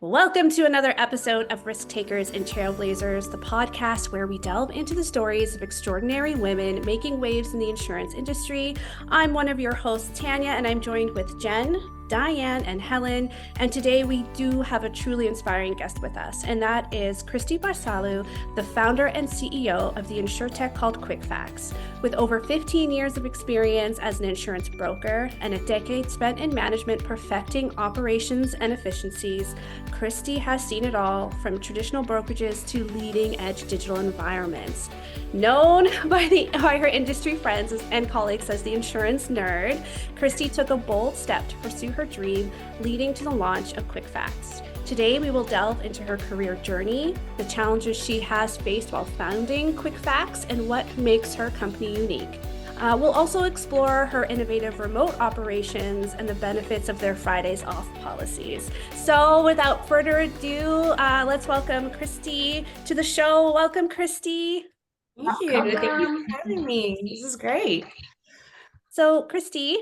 Welcome to another episode of Risk Takers and Trailblazers, the podcast where we delve into the stories of extraordinary women making waves in the insurance industry. I'm one of your hosts, Tanya, and I'm joined with Jen, Diane, and Helen. And today we do have a truly inspiring guest with us, and that is Christy Barsalou, the founder and CEO of the Insurtech called QuickFacts. With over 15 years of experience as an insurance broker and a decade spent in management perfecting operations and efficiencies, Christy has seen it all, from traditional brokerages to leading-edge digital environments. Known by her industry friends and colleagues as the insurance nerd, Christy took a bold step to pursue her dream, leading to the launch of QuickFacts. Today, we will delve into her career journey, the challenges she has faced while founding QuickFacts, and what makes her company unique. We'll also explore her innovative remote operations and the benefits of their Fridays off policies. So without further ado, let's welcome Christy to the show. Welcome, Christy. Thank you. Thank you for having me. This is great. So Christy,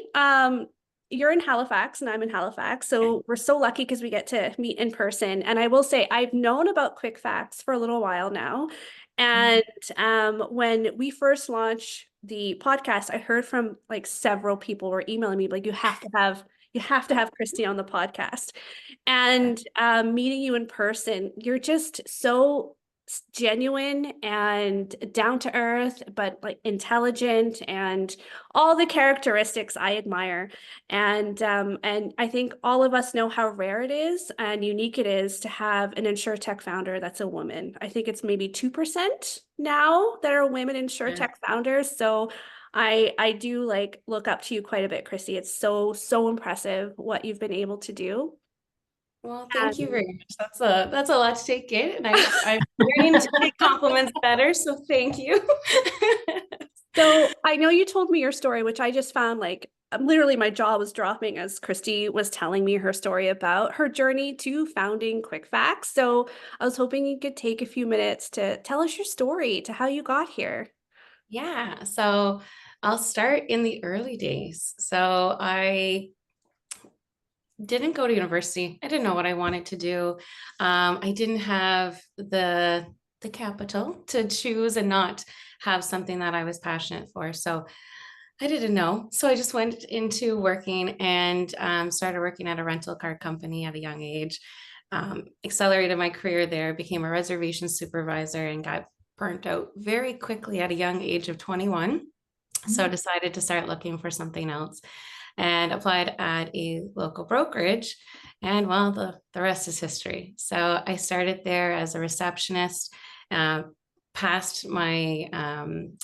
you're in Halifax and I'm in Halifax. So we're so lucky because we get to meet in person. And I will say I've known about QuickFacts for a little while now. And when we first launched the podcast, I heard from like several people were emailing me like, you have to have Christy on the podcast. And meeting you in person, you're just so genuine and down to earth, but like intelligent and all the characteristics I admire. And I think all of us know how rare it is and unique it is to have an Insurtech founder that's a woman. I think it's maybe 2% now that are women Insurtech founders. So I do like look up to you quite a bit, Christy. It's so impressive what you've been able to do. Well, thank you very much. That's a lot to take in, and I'm learning to take compliments better. So thank you. So I know you told me your story, which I just found like literally my jaw was dropping as Christy was telling me her story about her journey to founding QuickFacts. So I was hoping you could take a few minutes to tell us your story to how you got here. Yeah. So I'll start in the early days. So I didn't go to university. I didn't know what I wanted to do. I didn't have the capital to choose and not have something that I was passionate for. So I didn't know. So I just went into working and started working at a rental car company at a young age. Accelerated my career there, became a reservation supervisor, and got burnt out very quickly at a young age of 21. So decided to start looking for something else and applied at a local brokerage. And well, the rest is history. So I started there as a receptionist, passed my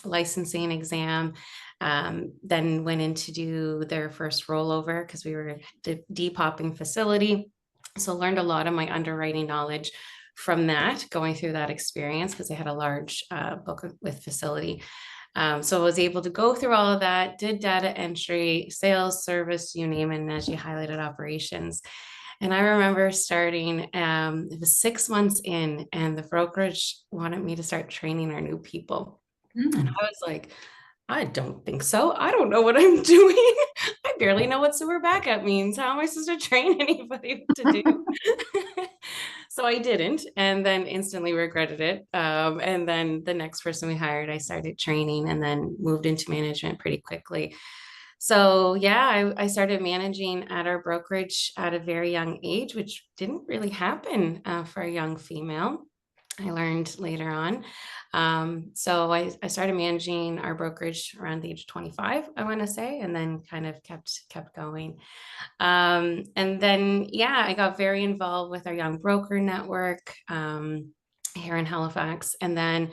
licensing exam, then went in to do their first rollover because we were a depopping facility. So learned a lot of my underwriting knowledge from that, going through that experience because they had a large book with facility. So I was able to go through all of that, did data entry, sales, service, you name it, and as you highlighted, operations. And I remember starting, it was 6 months in, and the brokerage wanted me to start training our new people. And I was like, I don't think so. I don't know what I'm doing. I barely know what sewer backup means. How am I supposed to train anybody to do? So I didn't, and then instantly regretted it. And then the next person we hired, I started training and then moved into management pretty quickly. So yeah, I started managing at our brokerage at a very young age, which didn't really happen for a young female. I learned later on. So I started managing our brokerage around the age of 25, I want to say, and then kind of kept going. And then, yeah, I got very involved with our young broker network here in Halifax. And then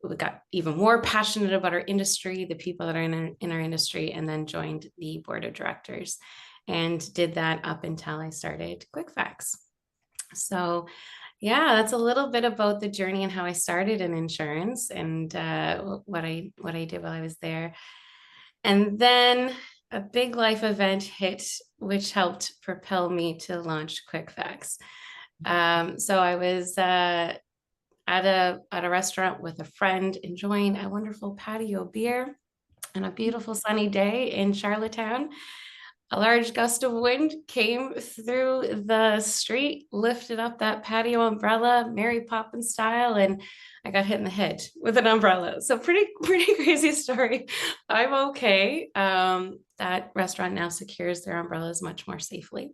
we got even more passionate about our industry, the people that are in our industry, and then joined the board of directors and did that up until I started QuickFacts. So yeah, that's a little bit about the journey and how I started in insurance and what I did while I was there. And then a big life event hit, which helped propel me to launch QuickFacts. So I was at a restaurant with a friend, enjoying a wonderful patio beer on a beautiful sunny day in Charlottetown. a large gust of wind came through the street, lifted up that patio umbrella, Mary Poppins style, and I got hit in the head with an umbrella. So pretty crazy story. I'm okay. That restaurant now secures their umbrellas much more safely.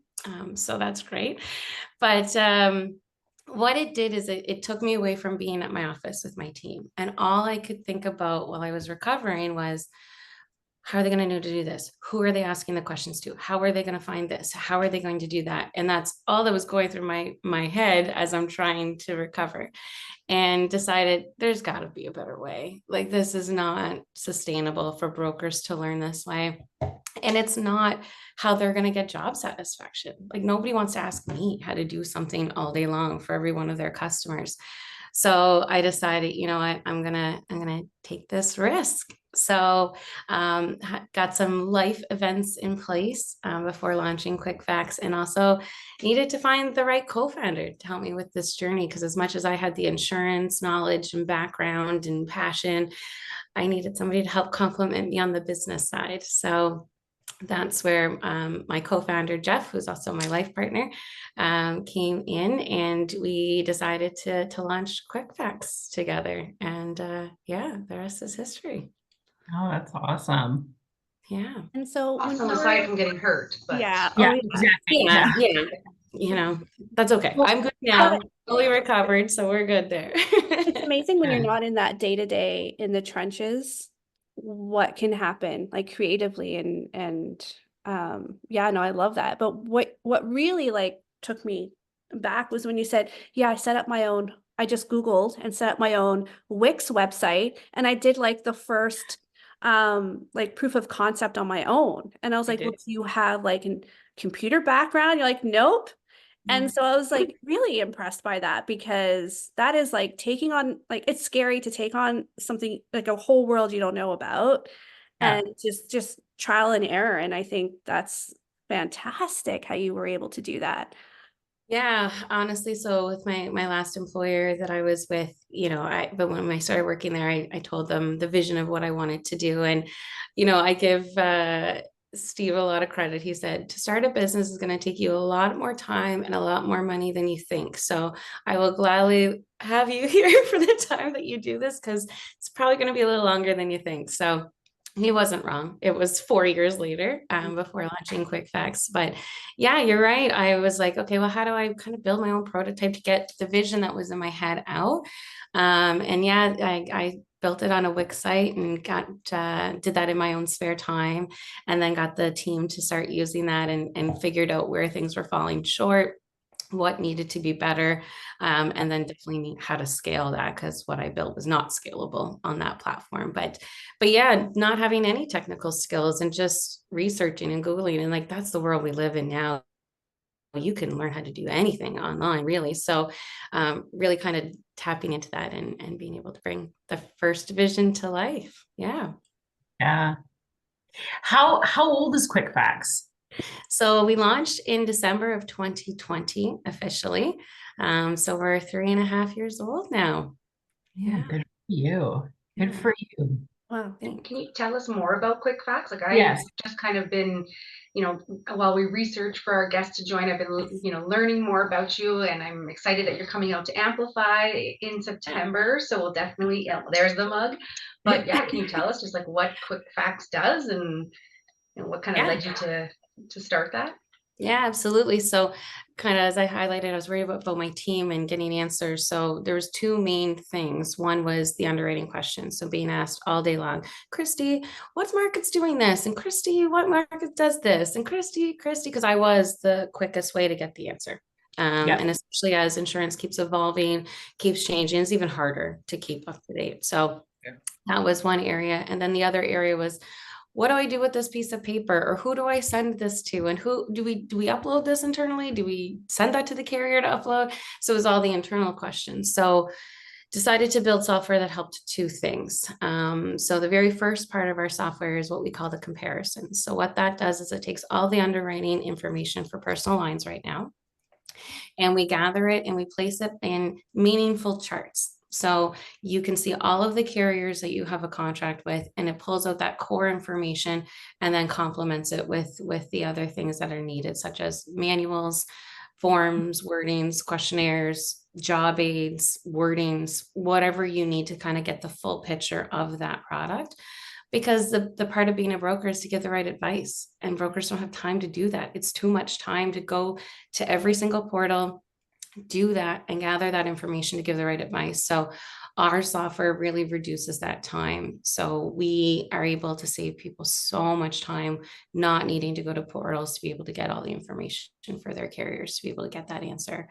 So that's great. But what it did is it took me away from being at my office with my team. And all I could think about while I was recovering was, how are they going to know to do this? Who are they asking the questions to? How are they going to find this? How are they going to do that? And that's all that was going through my head as I'm trying to recover, and decided there's got to be a better way. Like, this is not sustainable for brokers to learn this way. And it's not how they're going to get job satisfaction. Like, nobody wants to ask me how to do something all day long for every one of their customers. So I decided, you know what, I'm gonna take this risk. So got some life events in place before launching QuickFacts, and also needed to find the right co-founder to help me with this journey. Because as much as I had the insurance knowledge and background and passion, I needed somebody to help complement me on the business side. So that's where my co-founder, Jeff, who's also my life partner, came in, and we decided to launch QuickFacts together. And yeah, the rest is history. Oh, that's awesome. Yeah. And so Awesome, aside from getting hurt. But yeah. Yeah, Oh, yeah. exactly. Yeah. Yeah. Yeah. You know, that's okay. Well, I'm good now, fully recovered. So we're good there. It's amazing when you're Yeah. not in that day to day in the trenches, what can happen like creatively and yeah, no, I love that. But what really like took me back was when you said, yeah, I just Googled and set up my own Wix website, and I did like the first like proof of concept on my own. And I was I like, well, did. do you have like a computer background? You're like, nope. And so I was like really impressed by that, because that is like taking on, like, it's scary to take on something like a whole world you don't know about, Yeah. and just trial and error. And I think that's fantastic how you were able to do that. Yeah, honestly, so with my last employer that I was with, you know, but when I started working there, I told them the vision of what I wanted to do. And, you know, I give Steve a lot of credit. He said, to start a business is going to take you a lot more time and a lot more money than you think. So I will gladly have you here for the time that you do this, because it's probably going to be a little longer than you think. So he wasn't wrong. It was 4 years later before launching QuickFacts. But yeah, you're right. I was like, okay, well, how do I kind of build my own prototype to get the vision that was in my head out? And yeah, I built it on a Wix site and did that in my own spare time, and then got the team to start using that, and figured out where things were falling short, what needed to be better, and then definitely how to scale that, because what I built was not scalable on that platform. But yeah, not having any technical skills and just researching and Googling, and like, that's the world we live in now. You can learn how to do anything online, really. So really kind of tapping into that, and being able to bring the first vision to life. Yeah. Yeah. How old is QuickFacts? So we launched in December of 2020 officially. So we're 3.5 years old now. Yeah, good for you. Good Yeah. for you. Wow. can you tell us more about QuickFacts? Like, I've Yes. just kind of been, you know, while we research for our guests to join, I've been, you know, learning more about you, and I'm excited that you're coming out to Amplify in September. So we'll definitely, yeah, there's the mug. But yeah, can you tell us just like what QuickFacts does, and you know, what kind of Yeah. led you to start that? Yeah, absolutely. So kind of as I highlighted, I was worried about my team and getting answers. So there was two main things. One was the underwriting question. So being asked all day long, Christy, what market's doing this? And Christy, what market does this? And Christy, because I was the quickest way to get the answer. Yep. And especially as insurance keeps evolving, keeps changing, it's even harder to keep up to date. So that was one area. And then the other area was, what do I do with this piece of paper, or who do I send this to, and who do we upload this internally? Do we send that to the carrier to upload? So it was all the internal questions. So decided to build software that helped two things. So the very first part of our software is what we call the comparison. So what that does is it takes all the underwriting information for personal lines right now, and we gather it and we place it in meaningful charts. So you can see all of the carriers that you have a contract with, and it pulls out that core information and then complements it with the other things that are needed, such as manuals, forms, wordings, questionnaires, job aids, wordings, whatever you need to kind of get the full picture of that product. Because the part of being a broker is to get the right advice, and brokers don't have time to do that. It's too much time to go to every single portal, do that, and gather that information to give the right advice. So our software really reduces that time. So we are able to save people so much time, not needing to go to portals to be able to get all the information for their carriers, to be able to get that answer.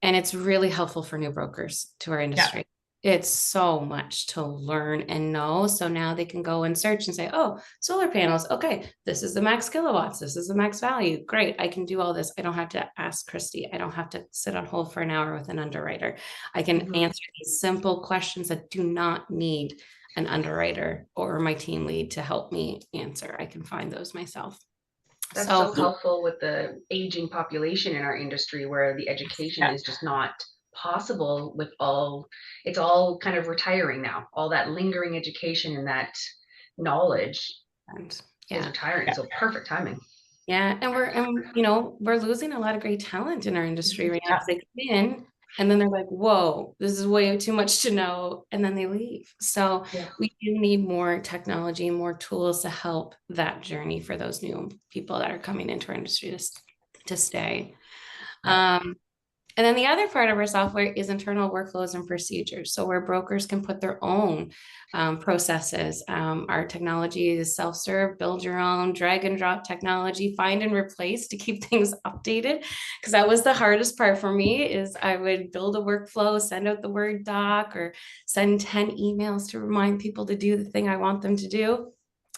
And it's really helpful for new brokers to our industry. It's so much to learn and know. So now they can go and search and say, oh, solar panels. Okay, this is the max kilowatts. This is the max value. Great. I can do all this. I don't have to ask Christy. I don't have to sit on hold for an hour with an underwriter. I can answer these simple questions that do not need an underwriter or my team lead to help me answer. I can find those myself. That's so helpful with the aging population in our industry, where the education is just not possible with it's all kind of retiring now. All that lingering education and that knowledge is retiring. So perfect timing. Yeah. And we're losing a lot of great talent in our industry right now, because they come in and then they're like, whoa, this is way too much to know. And then they leave. So we do need more technology, more tools to help that journey for those new people that are coming into our industry to stay. And then the other part of our software is internal workflows and procedures. So where brokers can put their own processes. Our technology is self-serve, build your own, drag and drop technology, find and replace to keep things updated. Because that was the hardest part for me, is I would build a workflow, send out the Word doc, or send 10 emails to remind people to do the thing I want them to do.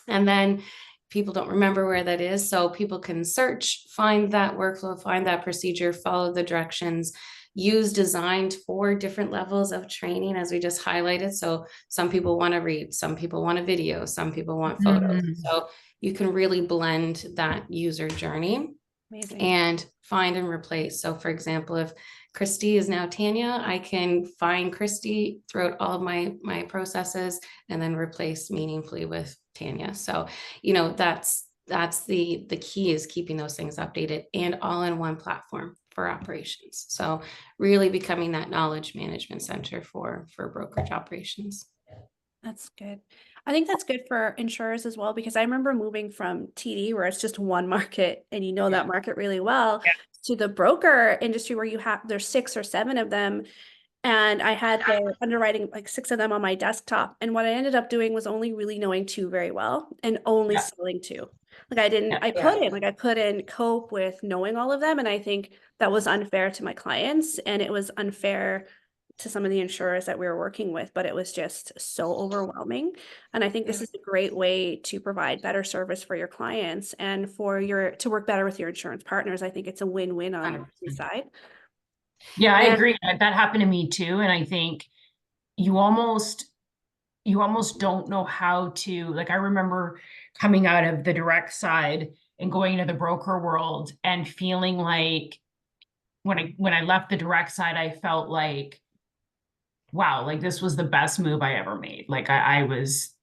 And then people don't remember where that is. So people can search, find that workflow, find that procedure, follow the directions, use designed for different levels of training, as we just highlighted. So some people want to read, some people want a video, some people want photos. So you can really blend that user journey. Amazing. And find and replace. So for example, if Christy is now Tanya, I can find Christy throughout all of my processes and then replace meaningfully with Tanya. So, that's the key, is keeping those things updated and all in one platform for operations. So really becoming that knowledge management center for brokerage operations. That's good. I think that's good for insurers as well, because I remember moving from TD, where it's just one market and that market really well, to the broker industry where there's 6 or 7 of them. And I had the underwriting, like 6 of them on my desktop. And what I ended up doing was only really knowing 2 very well, and only selling 2. Like I couldn't cope with knowing all of them. And I think that was unfair to my clients, and it was unfair to some of the insurers that we were working with, but it was just so overwhelming. And I think this is a great way to provide better service for your clients and to work better with your insurance partners. I think it's a win-win on every side. Yeah, I agree. That happened to me too. And I think you almost don't know how to, like, I remember coming out of the direct side and going into the broker world and feeling like when I left the direct side, I felt like, wow, like this was the best move I ever made. Like I was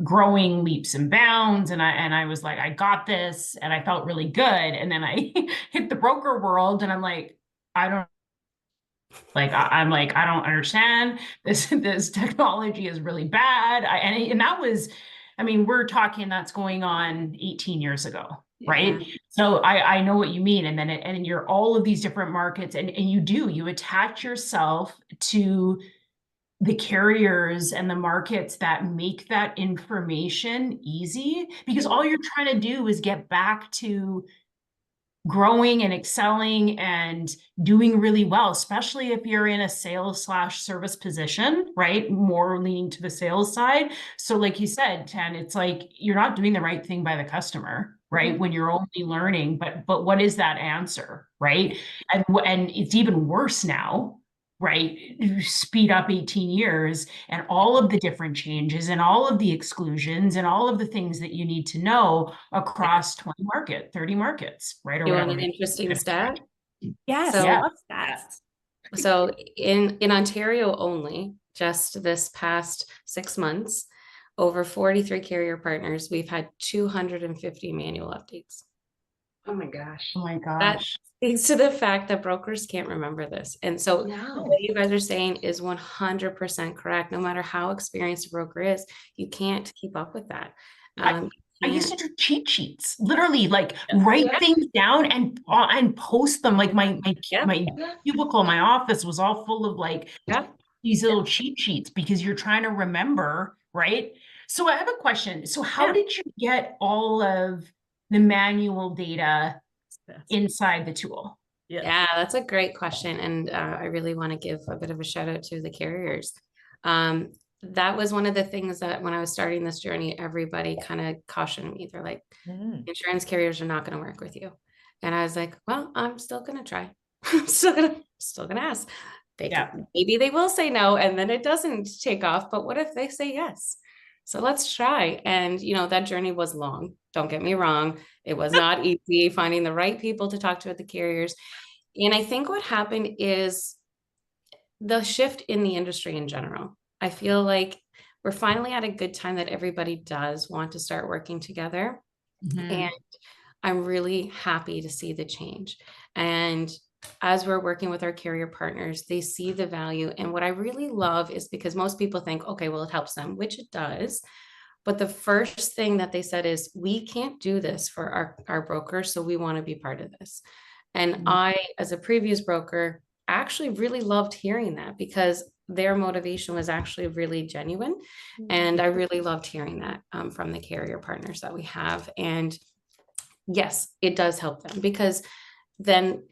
growing leaps and bounds, and I was like, I got this, and I felt really good. And then I hit the broker world, and I'm like, I don't understand this technology is really bad. And that was, we're talking, that's going on 18 years ago. Right. So I know what you mean. And then and you're all of these different markets, and you attach yourself to the carriers and the markets that make that information easy, because all you're trying to do is get back to growing and excelling and doing really well, especially if you're in a sales/service position, right? More leaning to the sales side. So like you said, Tan, it's like you're not doing the right thing by the customer, right? When you're only learning, but what is that answer, right? And it's even worse now, right? You speed up 18 years and all of the different changes and all of the exclusions and all of the things that you need to know across 30 markets, right? Or you want an interesting stat? Yes, So, I love stats. So in Ontario only, just this past 6 months, over 43 carrier partners, we've had 250 manual updates. Oh my gosh. Oh my That gosh. speaks to the fact that brokers can't remember this. And so No. what you guys are saying is 100% correct. No matter how experienced a broker is, you can't keep up with that. I used to do cheat sheets, literally like Yeah. write Yeah. things down and post them. Like my Yeah. cubicle, my office was all full of like Yeah. these little cheat sheets because you're trying to remember, right? So I have a question. So how Yeah. did you get all of the manual data inside the tool? Yeah, that's a great question. And I really want to give a bit of a shout out to the carriers. That was one of the things that when I was starting this journey, everybody kind of cautioned me. They're like, insurance carriers are not going to work with you. And I was like, well, I'm still going to try. I'm still gonna ask. Maybe they will say no, and then it doesn't take off. But what if they say yes? So let's try. And that journey was long. Don't get me wrong. It was not easy finding the right people to talk to at the carriers. And I think what happened is the shift in the industry in general. I feel like we're finally at a good time that everybody does want to start working together. And I'm really happy to see the change. And as we're working with our carrier partners, they see the value. And what I really love is because most people think, okay, well, it helps them, which it does. But the first thing that they said is, we can't do this for our brokers, so we want to be part of this. And I, as a previous broker, actually really loved hearing that because their motivation was actually really genuine. And I really loved hearing that from the carrier partners that we have. And yes, it does help them because then,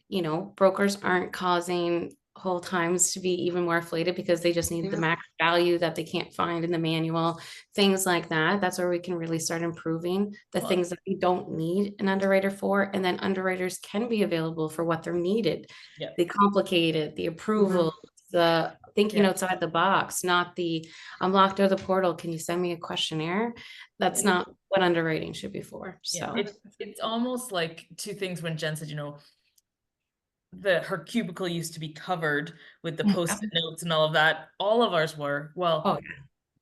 brokers aren't causing whole times to be even more inflated because they just need the max value that they can't find in the manual, things like that. That's where we can really start improving the things that we don't need an underwriter for. And then underwriters can be available for what they're needed. The complicated, the approval, the thinking outside the box, not the I'm locked out of the portal. Can you send me a questionnaire? That's not what underwriting should be for. So it's almost like two things when Jen said, her cubicle used to be covered with the post-it notes and all of that. All of ours were. Well,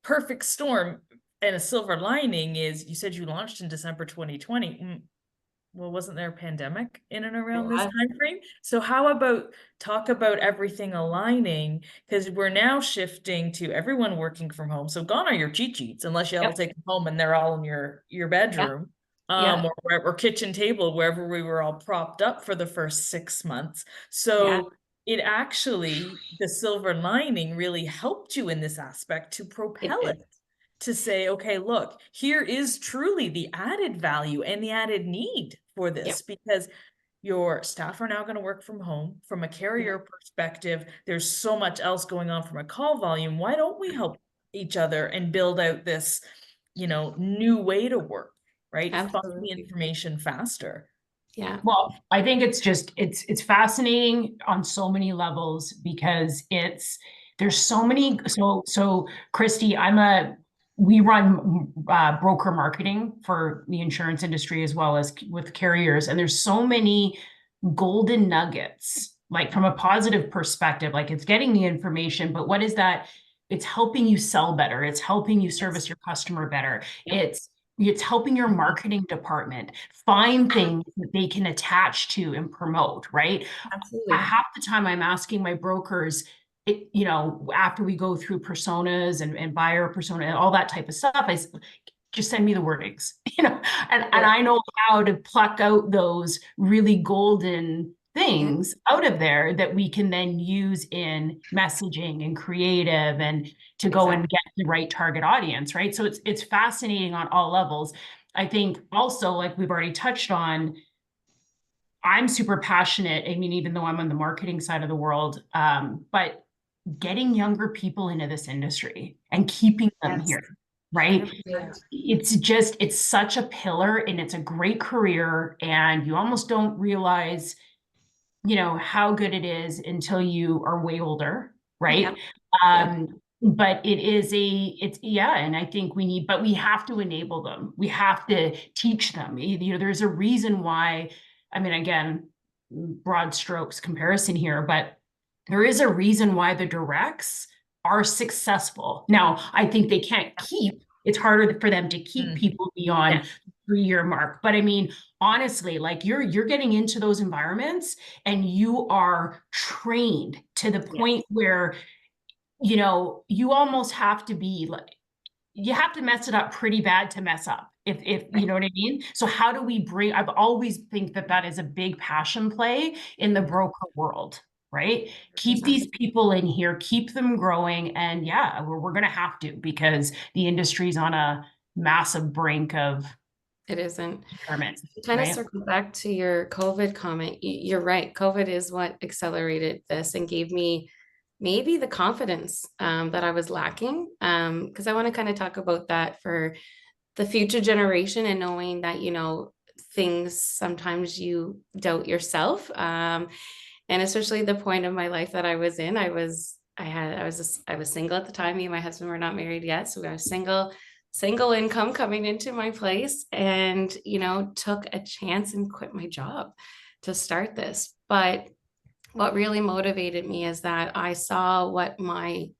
perfect storm and a silver lining is you said you launched in December 2020. Well, wasn't there a pandemic in and around this time frame? So how about talk about everything aligning? Because we're now shifting to everyone working from home. So gone are your cheat sheets, unless you all take them home and they're all in your bedroom. Or kitchen table, wherever we were all propped up for the first 6 months. So it actually, the silver lining really helped you in this aspect to propel it. To say, okay, look, here is truly the added value and the added need for this because your staff are now going to work from home. From a carrier perspective, there's so much else going on from a call volume. Why don't we help each other and build out this, new way to work, right? Find the information faster. Yeah. Well, I think it's fascinating on so many levels because there's so many. So Christy, we run broker marketing for the insurance industry as well as with carriers. And there's so many golden nuggets, like from a positive perspective, like it's getting the information, but what is that? It's helping you sell better. It's helping you service your customer better. It's helping your marketing department find things that they can attach to and promote, right? Absolutely. Half the time I'm asking my brokers, after we go through personas and buyer persona and all that type of stuff, I just send me the wordings, and I know how to pluck out those really golden things out of there that we can then use in messaging and creative and to go and get the right target audience, right? So it's fascinating on all levels. I think also, like we've already touched on, I'm super passionate. I mean, even though I'm on the marketing side of the world, but getting younger people into this industry and keeping them here, right? It's such a pillar and it's a great career and you almost don't realize, how good it is until you are way older, right? But and I think we have to enable them. We have to teach them. There's a reason why, I mean, again, broad strokes comparison here, but there is a reason why the directs are successful. Now, I think they can't keep, it's harder for them to keep people beyond the 3-year mark. But I mean, honestly, like you're getting into those environments and you are trained to the point where, you know, you almost have to be like, you have to mess it up pretty bad to mess up. If you know what I mean? So how do we bring, I've always think that is a big passion play in the broker world, right? Keep these people in here, keep them growing. And yeah, we're going to have to, because the industry's on a massive brink of It isn't. retirement. Kind of circle back to your COVID comment. You're right. COVID is what accelerated this and gave me maybe the confidence that I was lacking. Because I want to kind of talk about that for the future generation, and knowing that, you know, things sometimes you doubt yourself. And especially the point of my life that I was in, I was single at the time. Me and my husband were not married yet. So I was single income coming into my place, and, you know, took a chance and quit my job to start this. But what really motivated me is that I saw what my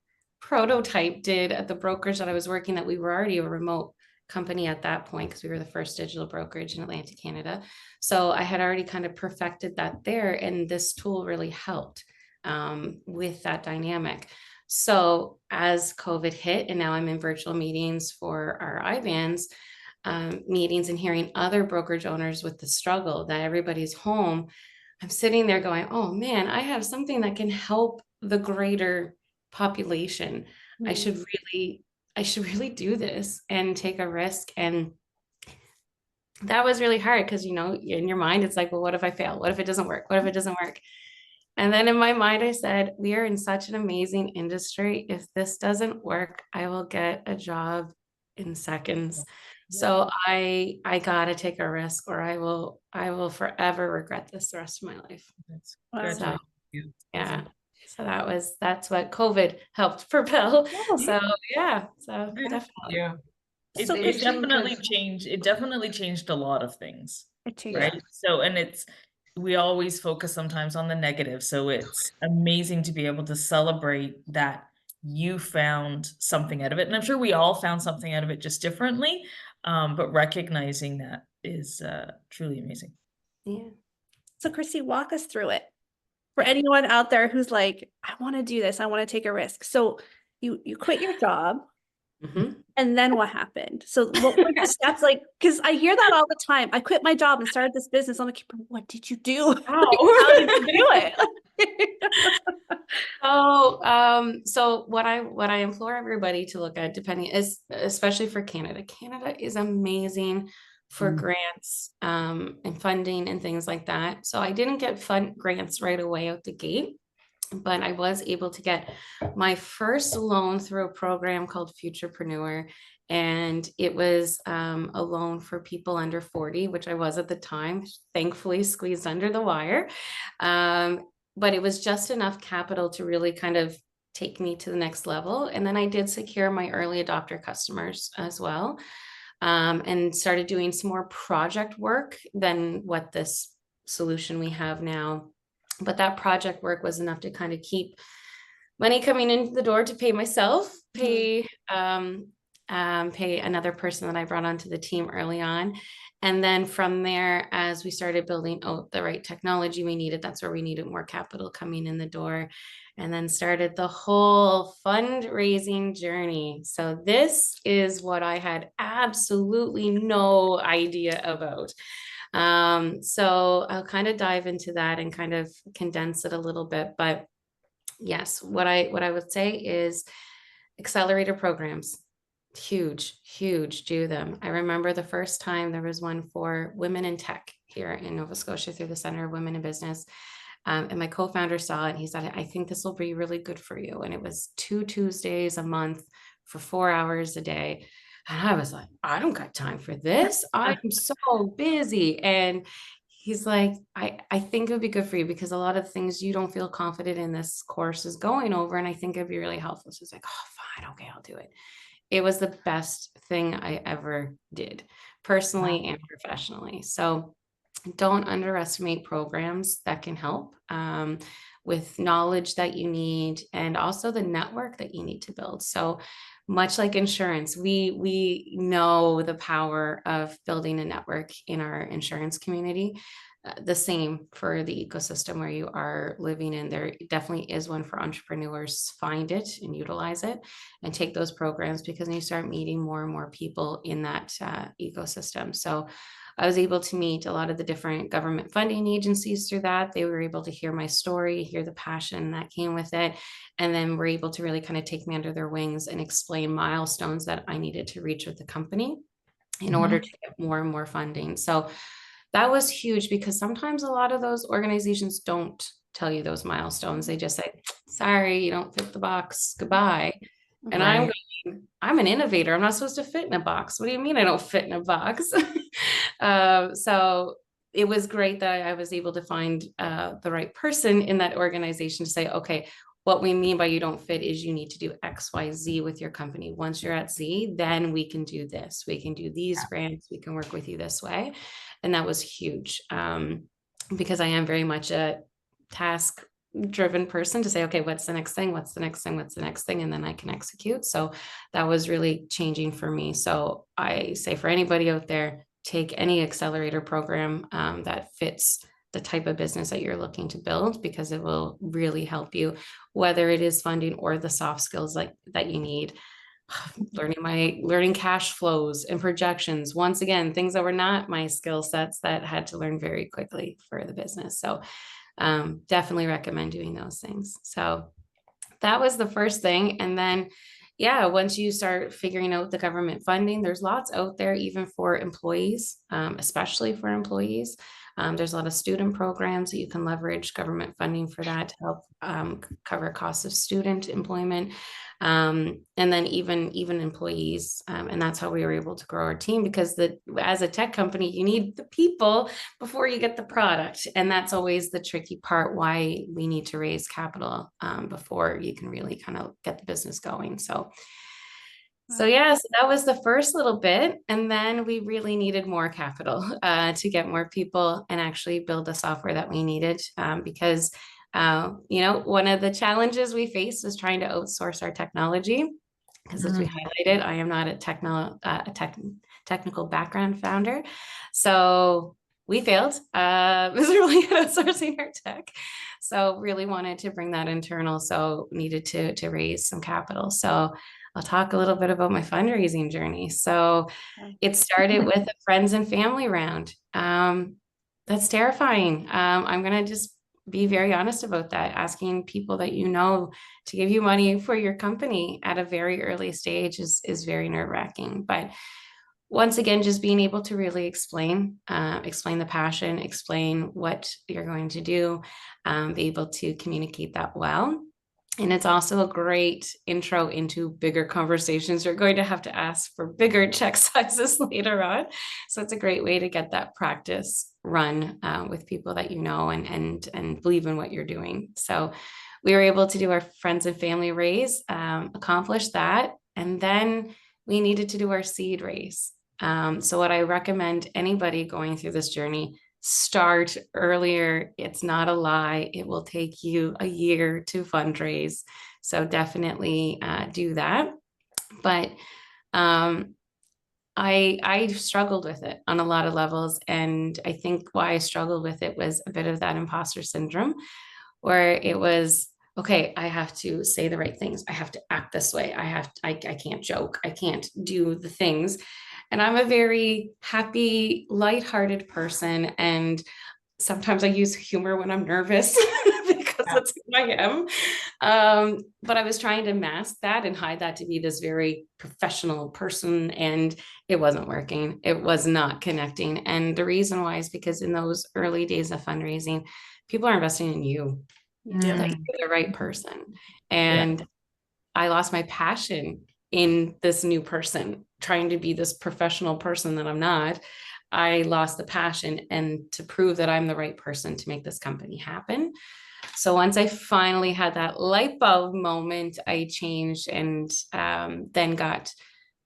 prototype did at the brokerage that I was working at. We were already a remote company at that point, because we were the first digital brokerage in Atlantic Canada. So I had already kind of perfected that there, and this tool really helped with that dynamic. So as COVID hit, and now I'm in virtual meetings for our IBANs meetings, and hearing other brokerage owners with the struggle that everybody's home, I'm sitting there going, oh man, I have something that can help the greater population. I should really do this and take a risk. And that was really hard, because, you know, in your mind, it's like, well, what if I fail? What if it doesn't work? What if it doesn't work? And then in my mind, I said, we are in such an amazing industry. If this doesn't work, I will get a job in seconds. So I gotta take a risk, or I will forever regret this the rest of my life. So, yeah. So that's what COVID helped propel. So yeah. So definitely. It definitely changed a lot of things. Right. So, and we always focus sometimes on the negative. So it's amazing to be able to celebrate that you found something out of it. And I'm sure we all found something out of it, just differently. But recognizing that is truly amazing. Yeah. So Christy, walk us through it. For anyone out there who's like, I want to do this, I want to take a risk. So you quit your job. And then what happened? So what were the steps like? Because I hear that all the time. I quit my job and started this business. I'm like, what did you do? How did you do it? So what I implore everybody to look at, depending, is especially for Canada. Canada is amazing for grants and funding and things like that. So I didn't get grants right away out the gate, but I was able to get my first loan through a program called Futurepreneur. And it was a loan for people under 40, which I was at the time, thankfully squeezed under the wire. But it was just enough capital to really kind of take me to the next level. And then I did secure my early adopter customers as well, and started doing some more project work than what this solution we have now. But that project work was enough to kind of keep money coming into the door to pay myself, pay another person that I brought onto the team early on. And then from there, as we started building out the right technology we needed, that's where we needed more capital coming in the door, and then started the whole fundraising journey. So this is what I had absolutely no idea about. So I'll kind of dive into that and kind of condense it a little bit. But yes, what I would say is accelerator programs. Huge, do them. I remember the first time there was one for women in tech here in Nova Scotia through the Center of Women in Business. And my co-founder saw it and he said, I think this will be really good for you. And it was 2 Tuesdays a month for 4 hours a day. And I was like, I don't got time for this. I'm so busy. And he's like, I think it would be good for you, because a lot of things you don't feel confident in this course is going over. And I think it'd be really helpful. So he's like, oh, fine. Okay, I'll do it. It was the best thing I ever did, personally and professionally. So don't underestimate programs that can help. with knowledge that you need, and also the network that you need to build. So much like insurance, we know the power of building a network in our insurance community. The same for the ecosystem where you are living in. There definitely is one for entrepreneurs. Find it and utilize it and take those programs, because then you start meeting more and more people in that ecosystem. So I was able to meet a lot of the different government funding agencies through that. They were able to hear my story, hear the passion that came with it, and then were able to really kind of take me under their wings and explain milestones that I needed to reach with the company in order to get more and more funding. So that was huge, because sometimes a lot of those organizations don't tell you those milestones. They just say, sorry, you don't fit the box, goodbye. And Right. I'm an innovator. I'm not supposed to fit in a box. What do you mean I don't fit in a box? So it was great that I was able to find the right person in that organization to say, okay, what we mean by you don't fit is you need to do X, Y, Z with your company. Once you're at Z, then we can do this. We can do these grants. We can work with you this way. And that was huge, because I am very much a task driven person to say, okay, what's the next thing? What's the next thing? What's the next thing? And then I can execute. So that was really changing for me. So I say for anybody out there, take any accelerator program that fits the type of business that you're looking to build, because it will really help you, whether it is funding or the soft skills that you need. Learning cash flows and projections. Once again, things that were not my skill sets that I had to learn very quickly for the business. So definitely recommend doing those things. So that was the first thing. And then, yeah, once you start figuring out the government funding, there's lots out there, even for employees, especially for employees. There's a lot of student programs that you can leverage government funding for that to help cover costs of student employment. And then even employees. And that's how we were able to grow our team, because as a tech company, you need the people before you get the product. And that's always the tricky part, why we need to raise capital before you can really kind of get the business going. So yes, that was the first little bit. And then we really needed more capital to get more people and actually build the software that we needed, because one of the challenges we faced was trying to outsource our technology, because as we highlighted, I am not a technical background founder. So we failed miserably at outsourcing our tech. So really wanted to bring that internal. So needed to raise some capital. So I'll talk a little bit about my fundraising journey. So it started with a friends and family round. That's terrifying. I'm going to just be very honest about that. Asking people that you know to give you money for your company at a very early stage is very nerve-wracking. But once again, just being able to really explain the passion, explain what you're going to do, be able to communicate that well. And it's also a great intro into bigger conversations. You're going to have to ask for bigger check sizes later on. So it's a great way to get that practice run with people that you know and believe in what you're doing. So we were able to do our friends and family raise, accomplish that. And then we needed to do our seed raise. So what I recommend anybody going through this journey, start earlier. It's not a lie. It will take you a year to fundraise. So definitely do that. But I struggled with it on a lot of levels. And I think why I struggled with it was a bit of that imposter syndrome, where it was, okay, I have to say the right things. I have to act this way. I can't joke. I can't do the things. And I'm a very happy, lighthearted person. And sometimes I use humor when I'm nervous because that's who I am. But I was trying to mask that and hide that to be this very professional person. And it wasn't working. It was not connecting. And the reason why is because in those early days of fundraising, people are investing in you. That you're the right person. And I lost my passion in this new person, trying to be this professional person that I'm not. I lost the passion, and to prove that I'm the right person to make this company happen. So once I finally had that light bulb moment, I changed and then got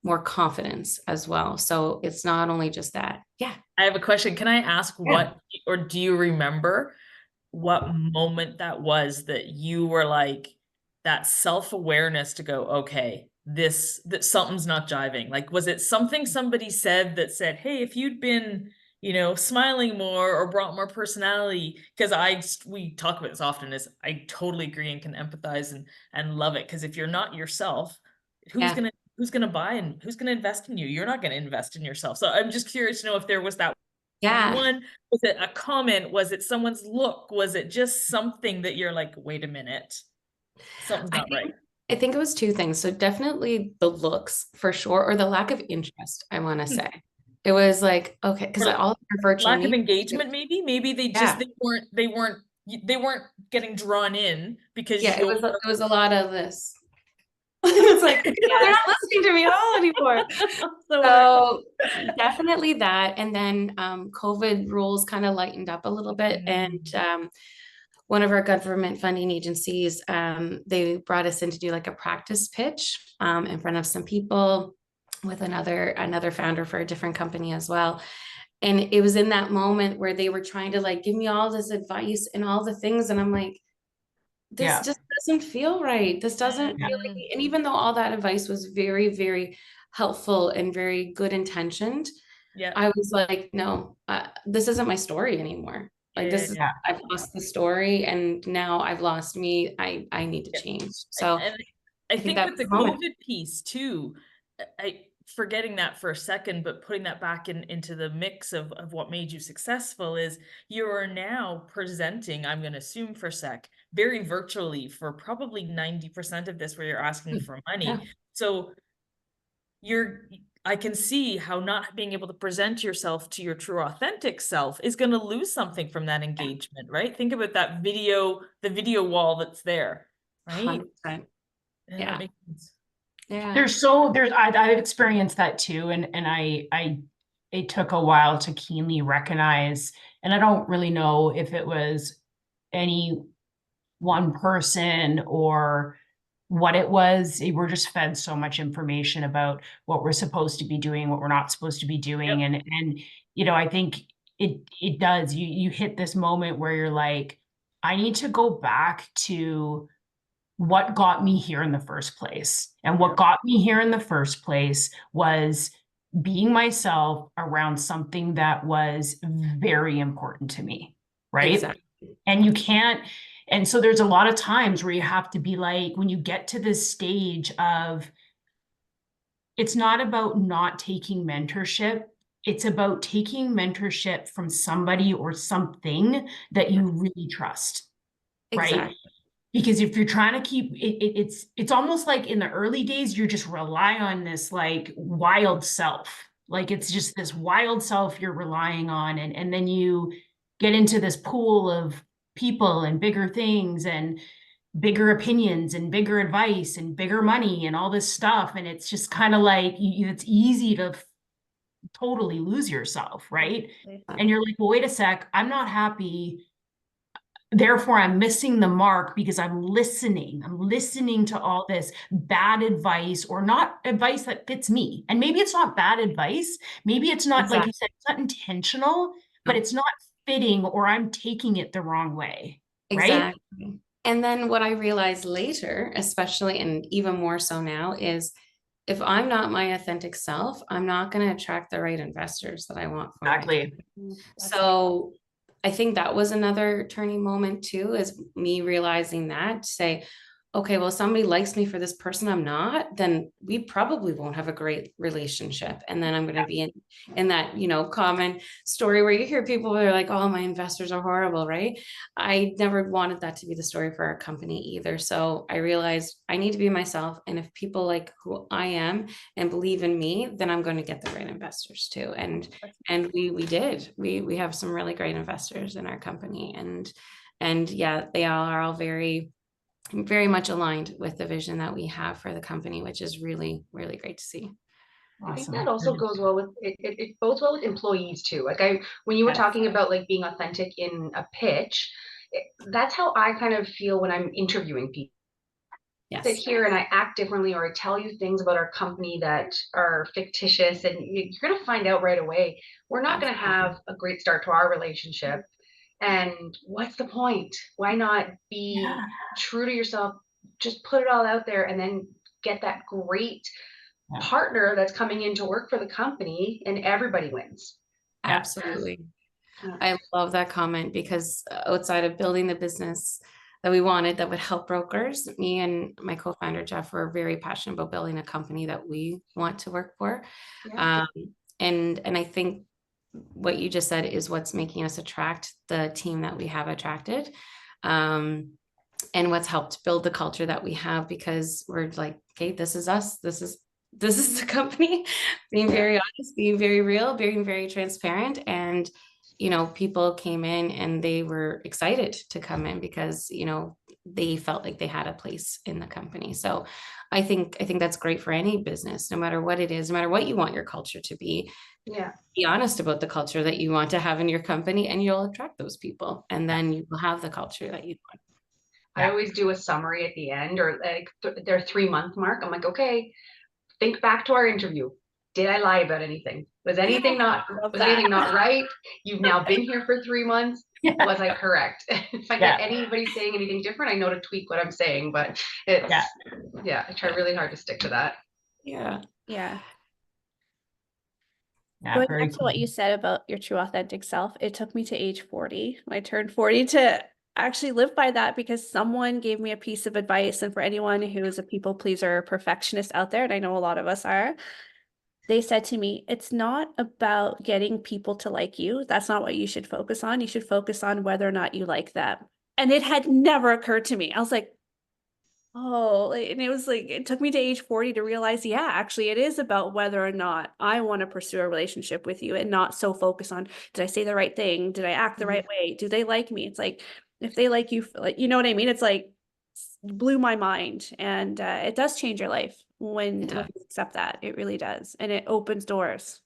more confidence as well. So it's not only just that. Yeah. I have a question. Can I ask what, or do you remember what moment that was that you were like, that self-awareness to go, okay, that something's not jiving? Like, was it something somebody said that said, hey, if you'd been, you know, smiling more or brought more personality? Because we talk about this often, is I totally agree and can empathize and love it. Because if you're not yourself, who's gonna buy and who's gonna invest in you? You're not gonna invest in yourself. So I'm just curious to know if there was that one, was it a comment? Was it someone's look? Was it just something that you're like, wait a minute, something's not right? I think it was two things. So definitely the looks for sure, or the lack of interest, I want to say. It was like, okay, because all of our virtual lack of engagement, maybe they just they weren't getting drawn in because it was a lot of this. It's like, they're not listening to me at all anymore. So definitely that. And then COVID rules kind of lightened up a little bit. And one of our government funding agencies, they brought us in to do like a practice pitch in front of some people with another founder for a different company as well. And it was in that moment where they were trying to like give me all this advice and all the things. And I'm like, this just doesn't feel right. This doesn't really, and even though all that advice was very, very helpful and very good intentioned, I was like, no, this isn't my story anymore. Like I've lost the story and now I've lost me. I need to change. So and I think with the COVID piece too, forgetting that for a second, but putting that back into the mix of what made you successful is you are now presenting, I'm going to assume for sec, very virtually for probably 90% of this where you're asking for money. So I can see how not being able to present yourself to your true authentic self is going to lose something from that engagement, right? Think about that video, the video wall that's there, right? 100%. That makes sense. I've experienced that too. And it took a while to keenly recognize, and I don't really know if it was any one person or what it was. We're just fed so much information about what we're supposed to be doing, what we're not supposed to be doing. And, you know, I think it does, you hit this moment where you're like, I need to go back to what got me here in the first place. And what got me here in the first place was being myself around something that was very important to me, right? Exactly. And you can't, and so there's a lot of times where you have to be like, when you get to this stage of, it's not about not taking mentorship, it's about taking mentorship from somebody or something that you really trust, right? Because if you're trying to keep it's almost like in the early days, you're just rely on this like wild self. Like it's just this wild self you're relying on. And then you get into this pool of people and bigger things and bigger opinions and bigger advice and bigger money and all this stuff. And it's just kind of like, it's easy to totally lose yourself, right? And you're like, well, wait a sec, I'm not happy. Therefore, I'm missing the mark because I'm listening to all this bad advice or not advice that fits me. And maybe it's not bad advice. Maybe it's not, like you said, it's not intentional, but it's not fitting or I'm taking it the wrong way. Right? And then what I realized later, especially and even more so now, is if I'm not my authentic self, I'm not going to attract the right investors that I want. So I think that was another turning moment too, is me realizing that, to say, okay, well, somebody likes me for this person I'm not, then we probably won't have a great relationship. And then I'm going to be in that, you know, common story where you hear people that are like, oh, my investors are horrible, right? I never wanted that to be the story for our company either. So I realized I need to be myself. And if people like who I am and believe in me, then I'm going to get the right investors too. And we did. We have some really great investors in our company. And yeah, they are all very much aligned with the vision that we have for the company, which is really, really great to see. I think that also goes well with it bodes well with employees too. Like when you were talking about like being authentic in a pitch, that's how I kind of feel when I'm interviewing people. Sit here and I act differently, or I tell you things about our company that are fictitious, and you're going to find out right away we're not going to have a great start to our relationship. And what's the point? Why not be true to yourself? Just put it all out there and then get that great partner that's coming in to work for the company, and everybody wins. Absolutely. Yeah. I love that comment, because outside of building the business that we wanted that would help brokers, me and my co-founder Jeff were very passionate about building a company that we want to work for. Yeah. And I think what you just said is what's making us attract the team that we have attracted, and what's helped build the culture that we have, because we're like, okay, this is us. This is the company, being very honest, being very real, being very transparent. And, you know, people came in and they were excited to come in because, you know, they felt like they had a place in the company. So I think that's great for any business, no matter what it is, no matter what you want your culture to be. Yeah. Be honest about the culture that you want to have in your company, and you'll attract those people, and then you will have the culture that you want. I always do a summary at the end, or like their 3-month mark. I'm like, okay, think back to our interview. Did I lie about anything? Was anything not right? You've now been here for 3 months. Was I correct? If I get anybody saying anything different, I know to tweak what I'm saying, but it's, I try really hard to stick to that. Yeah. Yeah, Going back to what you said about your true authentic self, it took me to age 40. When I turned 40 to actually live by that, because someone gave me a piece of advice. And for anyone who is a people pleaser or perfectionist out there, and I know a lot of us are, they said to me, it's not about getting people to like you. That's not what you should focus on. You should focus on whether or not you like them. And it had never occurred to me. I was like, oh, and it was like, it took me to age 40 to realize, yeah, actually it is about whether or not I want to pursue a relationship with you, and not so focus on, did I say the right thing? Did I act the right way? Do they like me? It's like, if they like you, like, you know what I mean? It's like, blew my mind. And it does change your life when you accept that. It really does. And it opens doors.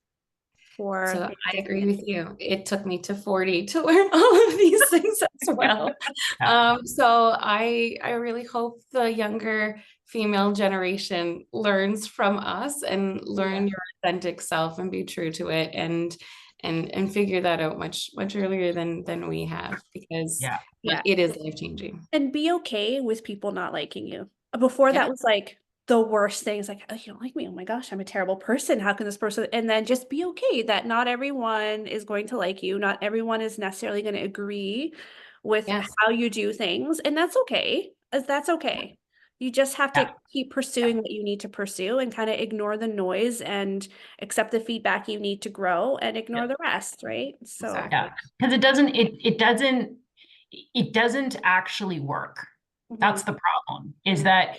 So I agree with you. It took me to 40 to learn all of these things as well. So I really hope the younger female generation learns from us and learn your authentic self and be true to it, and figure that out much earlier than we have, because it is life-changing. And be okay with people not liking you. Before that was like the worst thing. It's like, oh, you don't like me. Oh my gosh, I'm a terrible person. How can this person? And then just be okay that not everyone is going to like you. Not everyone is necessarily going to agree with how you do things. And that's okay. That's okay. You just have to keep pursuing what you need to pursue, and kind of ignore the noise and accept the feedback you need to grow, and ignore the rest. Right. So because it doesn't actually work. That's the problem, is that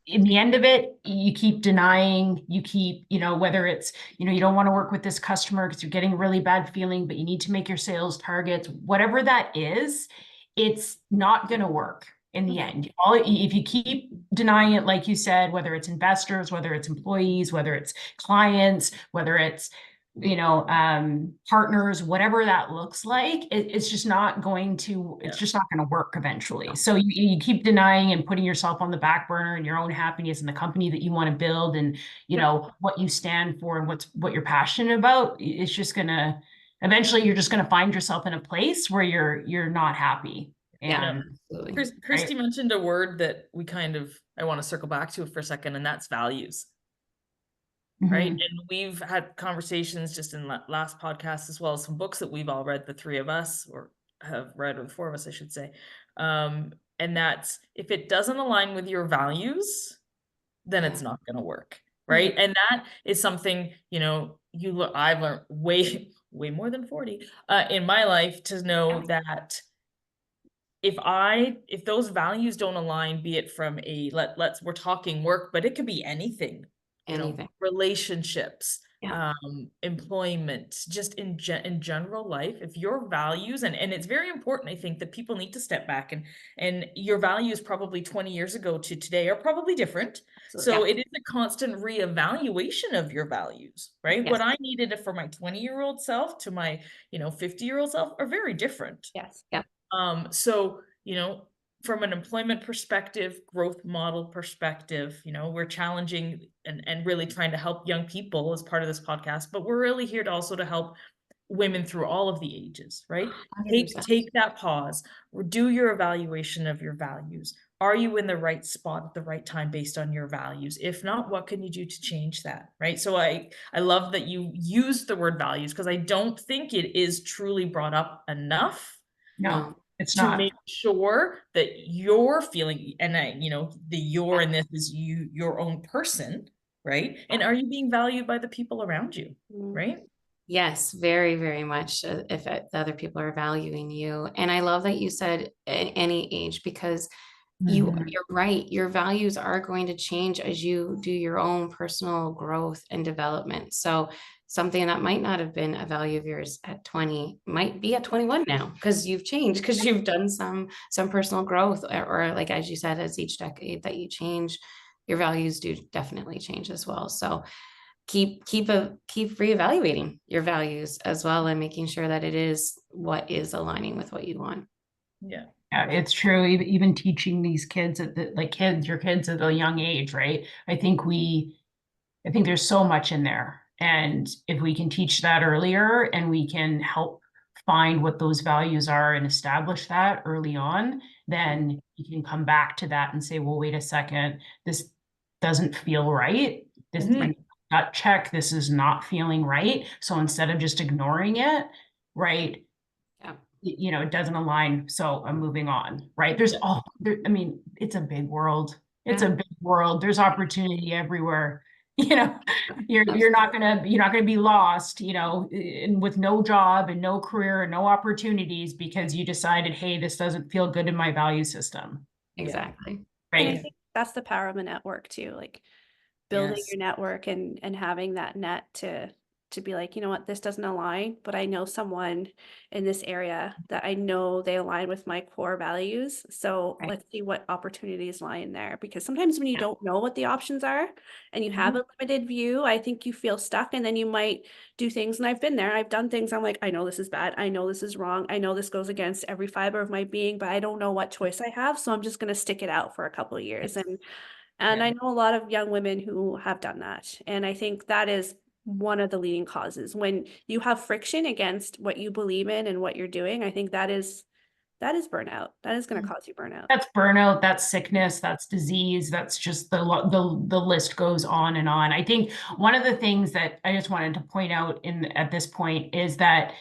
in the end of it, you keep denying, you keep, whether it's, you don't want to work with this customer because you're getting a really bad feeling, but you need to make your sales targets, whatever that is, it's not going to work in the end. If you keep denying it, like you said, whether it's investors, whether it's employees, whether it's clients, whether it's, partners, whatever that looks like, it's just not going to, work eventually. So you keep denying and putting yourself on the back burner, and your own happiness and the company that you want to build, and, what you stand for and what you're passionate about. It's just eventually you're just going to find yourself in a place where you're not happy. And Christy mentioned a word that I want to circle back to for a second, and that's values. Right. And we've had conversations just in last podcast, as well as some books that we've all read, the three of us, or have read, or the four of us, I should say. And that's, if it doesn't align with your values, then it's not going to work. Right. And that is something, I've learned way more than 40 in my life, to know that if those values don't align, be it from we're talking work, but it could be anything. Relationships, employment, just in general life, if your values, and it's very important, I think, that people need to step back, and your values probably 20 years ago to today are probably different. So it is a constant reevaluation of your values, right? What I needed for my 20-year-old self to my 50-year-old self are very different. So from an employment perspective, growth model perspective, we're challenging and really trying to help young people as part of this podcast, but we're really here to also help women through all of the ages, right? 100%. Take that pause, or do your evaluation of your values. Are you in the right spot at the right time based on your values? If not, what can you do to change that, right? So I love that you use the word values, because I don't think it is truly brought up enough. No, it's to not. make sure that you're feeling, and the you're in this is you, your own person, right? And are you being valued by the people around you, right? Yes, very, very much. If the other people are valuing you. And I love that you said at any age, because you're right. Your values are going to change as you do your own personal growth and development. So something that might not have been a value of yours at 20 might be at 21 now, because you've changed, because you've done some personal growth, or like, as you said, as each decade that you change, your values do definitely change as well. So keep reevaluating your values as well, and making sure that it is what is aligning with what you want. Yeah. Yeah, it's true. Even teaching these kids your kids at a young age, right? I think there's so much in there. And if we can teach that earlier, and we can help find what those values are and establish that early on, then you can come back to that and say, well, wait a second, this doesn't feel right. This gut check, this is not feeling right. So instead of just ignoring it, right? It doesn't align, so I'm moving on, right? It's a big world. It's a big world. There's opportunity everywhere. You're not gonna be lost, and with no job and no career and no opportunities because you decided, hey, this doesn't feel good in my value system. Exactly. Right. And I think that's the power of a network too, like building your network and having that net to be like, you know what, this doesn't align, but I know someone in this area that I know they align with my core values. So let's see what opportunities lie in there. Because sometimes when you don't know what the options are and you have a limited view, I think you feel stuck, and then you might do things. And I've been there, I've done things. I'm like, I know this is bad. I know this is wrong. I know this goes against every fiber of my being, but I don't know what choice I have. So I'm just going to stick it out for a couple of years. And I know a lot of young women who have done that. And I think that is one of the leading causes. When you have friction against what you believe in and what you're doing, I think that is burnout. That is going to cause you burnout. That's burnout, that's sickness, that's disease, that's just the list goes on and on. I think one of the things that I just wanted to point out at this point is that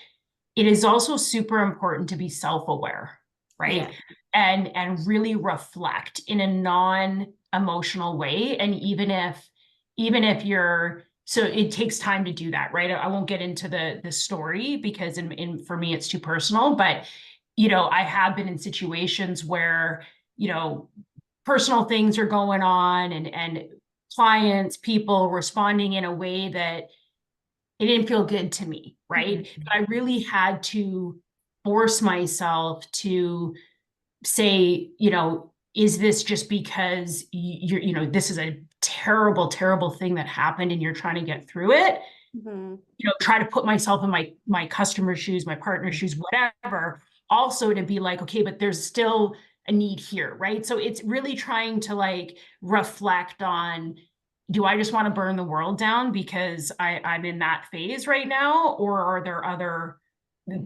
it is also super important to be self-aware, right? And really reflect in a non-emotional way. And even if you're, so it takes time to do that, right? I won't get into the story because for me, it's too personal, but I have been in situations where, personal things are going on and clients, people responding in a way that it didn't feel good to me, right? But I really had to force myself to say, is this just because this is a terrible, terrible thing that happened and you're trying to get through it? Try to put myself in my customer's shoes, my partner's shoes, whatever. Also to be like, okay, but there's still a need here, right? So it's really trying to reflect on, do I just want to burn the world down because I'm in that phase right now? Or are there other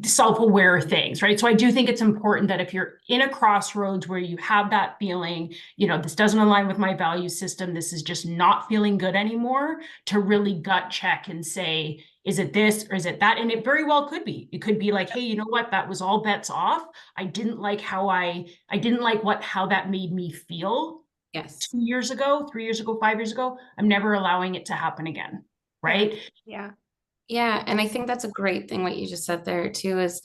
self-aware things, right? So I do think it's important that if you're in a crossroads where you have that feeling, this doesn't align with my value system, this is just not feeling good anymore, to really gut check and say, is it this or is it that? And it very well could be. It could be like, hey, you know what? That was all bets off. I didn't like how how that made me feel. 2 years ago, 3 years ago, 5 years ago. I'm never allowing it to happen again. Right? Yeah. Yeah. And I think that's a great thing what you just said there too, is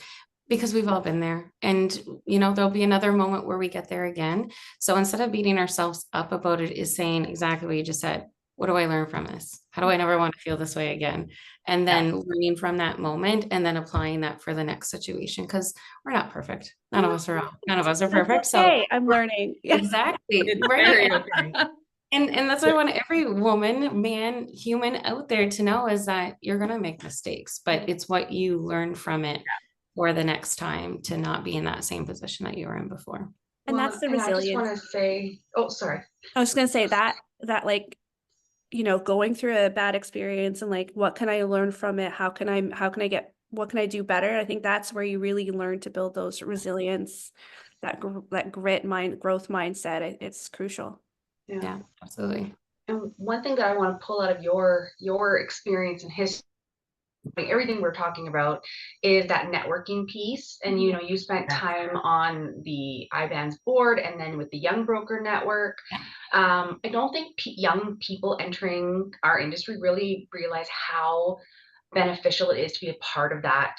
because we've all been there, and there'll be another moment where we get there again. So instead of beating ourselves up about it, is saying exactly what you just said. What do I learn from this? How do I never want to feel this way again? And then learning from that moment and then applying that for the next situation, because we're not perfect. None of us are perfect. So I'm learning. Exactly. Very okay. And that's what I want every woman, man, human out there to know, is that you're going to make mistakes, but it's what you learn from it for the next time to not be in that same position that you were in before. And that's the resilience. I just want to say, sorry. I was going to say that going through a bad experience and what can I learn from it? How can I get what can I do better? I think that's where you really learn to build those resilience, that growth mindset. It's crucial. Yeah, absolutely. And one thing that I want to pull out of your experience and history, everything we're talking about, is that networking piece. And you spent time on the IBAN's board and then with the Young Broker Network. I don't think young people entering our industry really realize how beneficial it is to be a part of that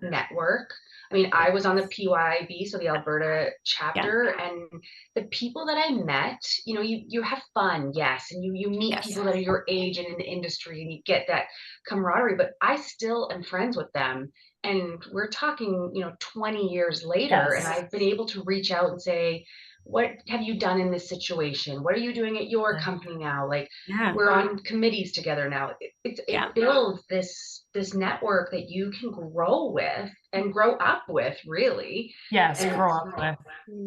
network. I mean, I was on the PYB, so the Alberta chapter, and the people that I met, you have fun, yes, and you meet people that are your age and in the industry, and you get that camaraderie, but I still am friends with them. And we're talking, 20 years later, and I've been able to reach out and say, what have you done in this situation? What are you doing at your company now? Like, we're on committees together now. It builds this network that you can grow with and grow up with, really. Yes, And grow up with.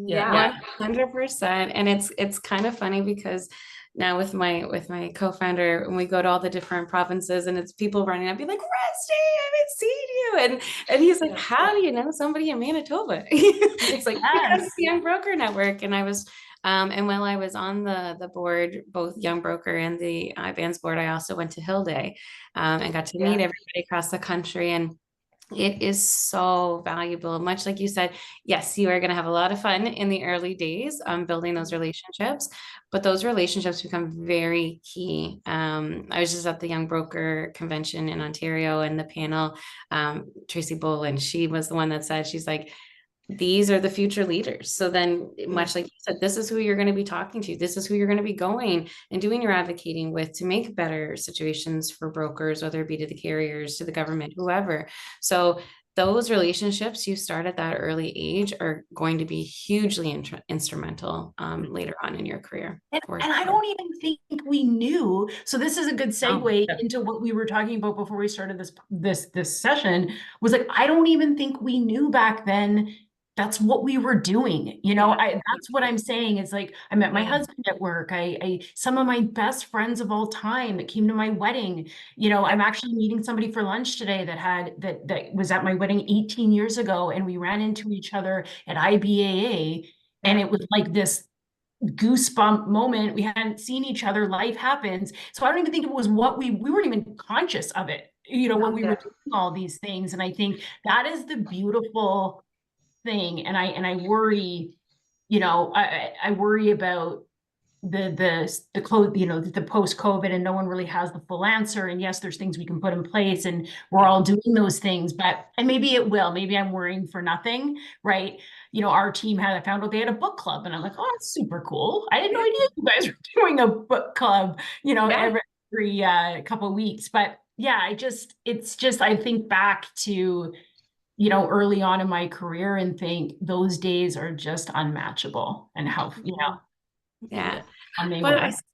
Yeah, 100%. And it's kind of funny because now with my co-founder, when we go to all the different provinces and it's people running up, be like, Rusty, I haven't seen you. And he's like, how do you know somebody in Manitoba? It's like, because it's the Young Broker Network. And I was, and while I was on the board, both Young Broker and the IBAN's board, I also went to Hill Day and got to meet everybody across the country. And it is so valuable. Much like you said, yes, you are going to have a lot of fun in the early days building those relationships, but those relationships become very key. I was just at the Young Broker Convention in Ontario, and the panel, Tracy Boland, she was the one that said, she's like, these are the future leaders. So then, much like you said, this is who you're going to be talking to. This is who you're going to be going and doing your advocating with to make better situations for brokers, whether it be to the carriers, to the government, whoever. So those relationships you start at that early age are going to be hugely instrumental later on in your career. And I don't even think we knew. So this is a good segue into what we were talking about before we started this session. Was like, I don't even think we knew back then that's what we were doing. That's what I'm saying is, like, I met my husband at work. Some of my best friends of all time that came to my wedding. I'm actually meeting somebody for lunch today that was at my wedding 18 years ago, and we ran into each other at IBAA, and it was like this goosebump moment. We hadn't seen each other. Life happens. So I don't even think it was what we weren't even conscious of it, when we were doing all these things. And I think that is the beautiful thing. And I worry, I worry about the post-COVID, and no one really has the full answer. And yes, there's things we can put in place, and we're all doing those things, and maybe it will, maybe I'm worrying for nothing, right? Our team I found out they had a book club, and I'm like, oh, that's super cool. I had no idea you guys were doing a book club, every couple of weeks. But yeah, I think back to, early on in my career and think those days are just unmatchable, and how, But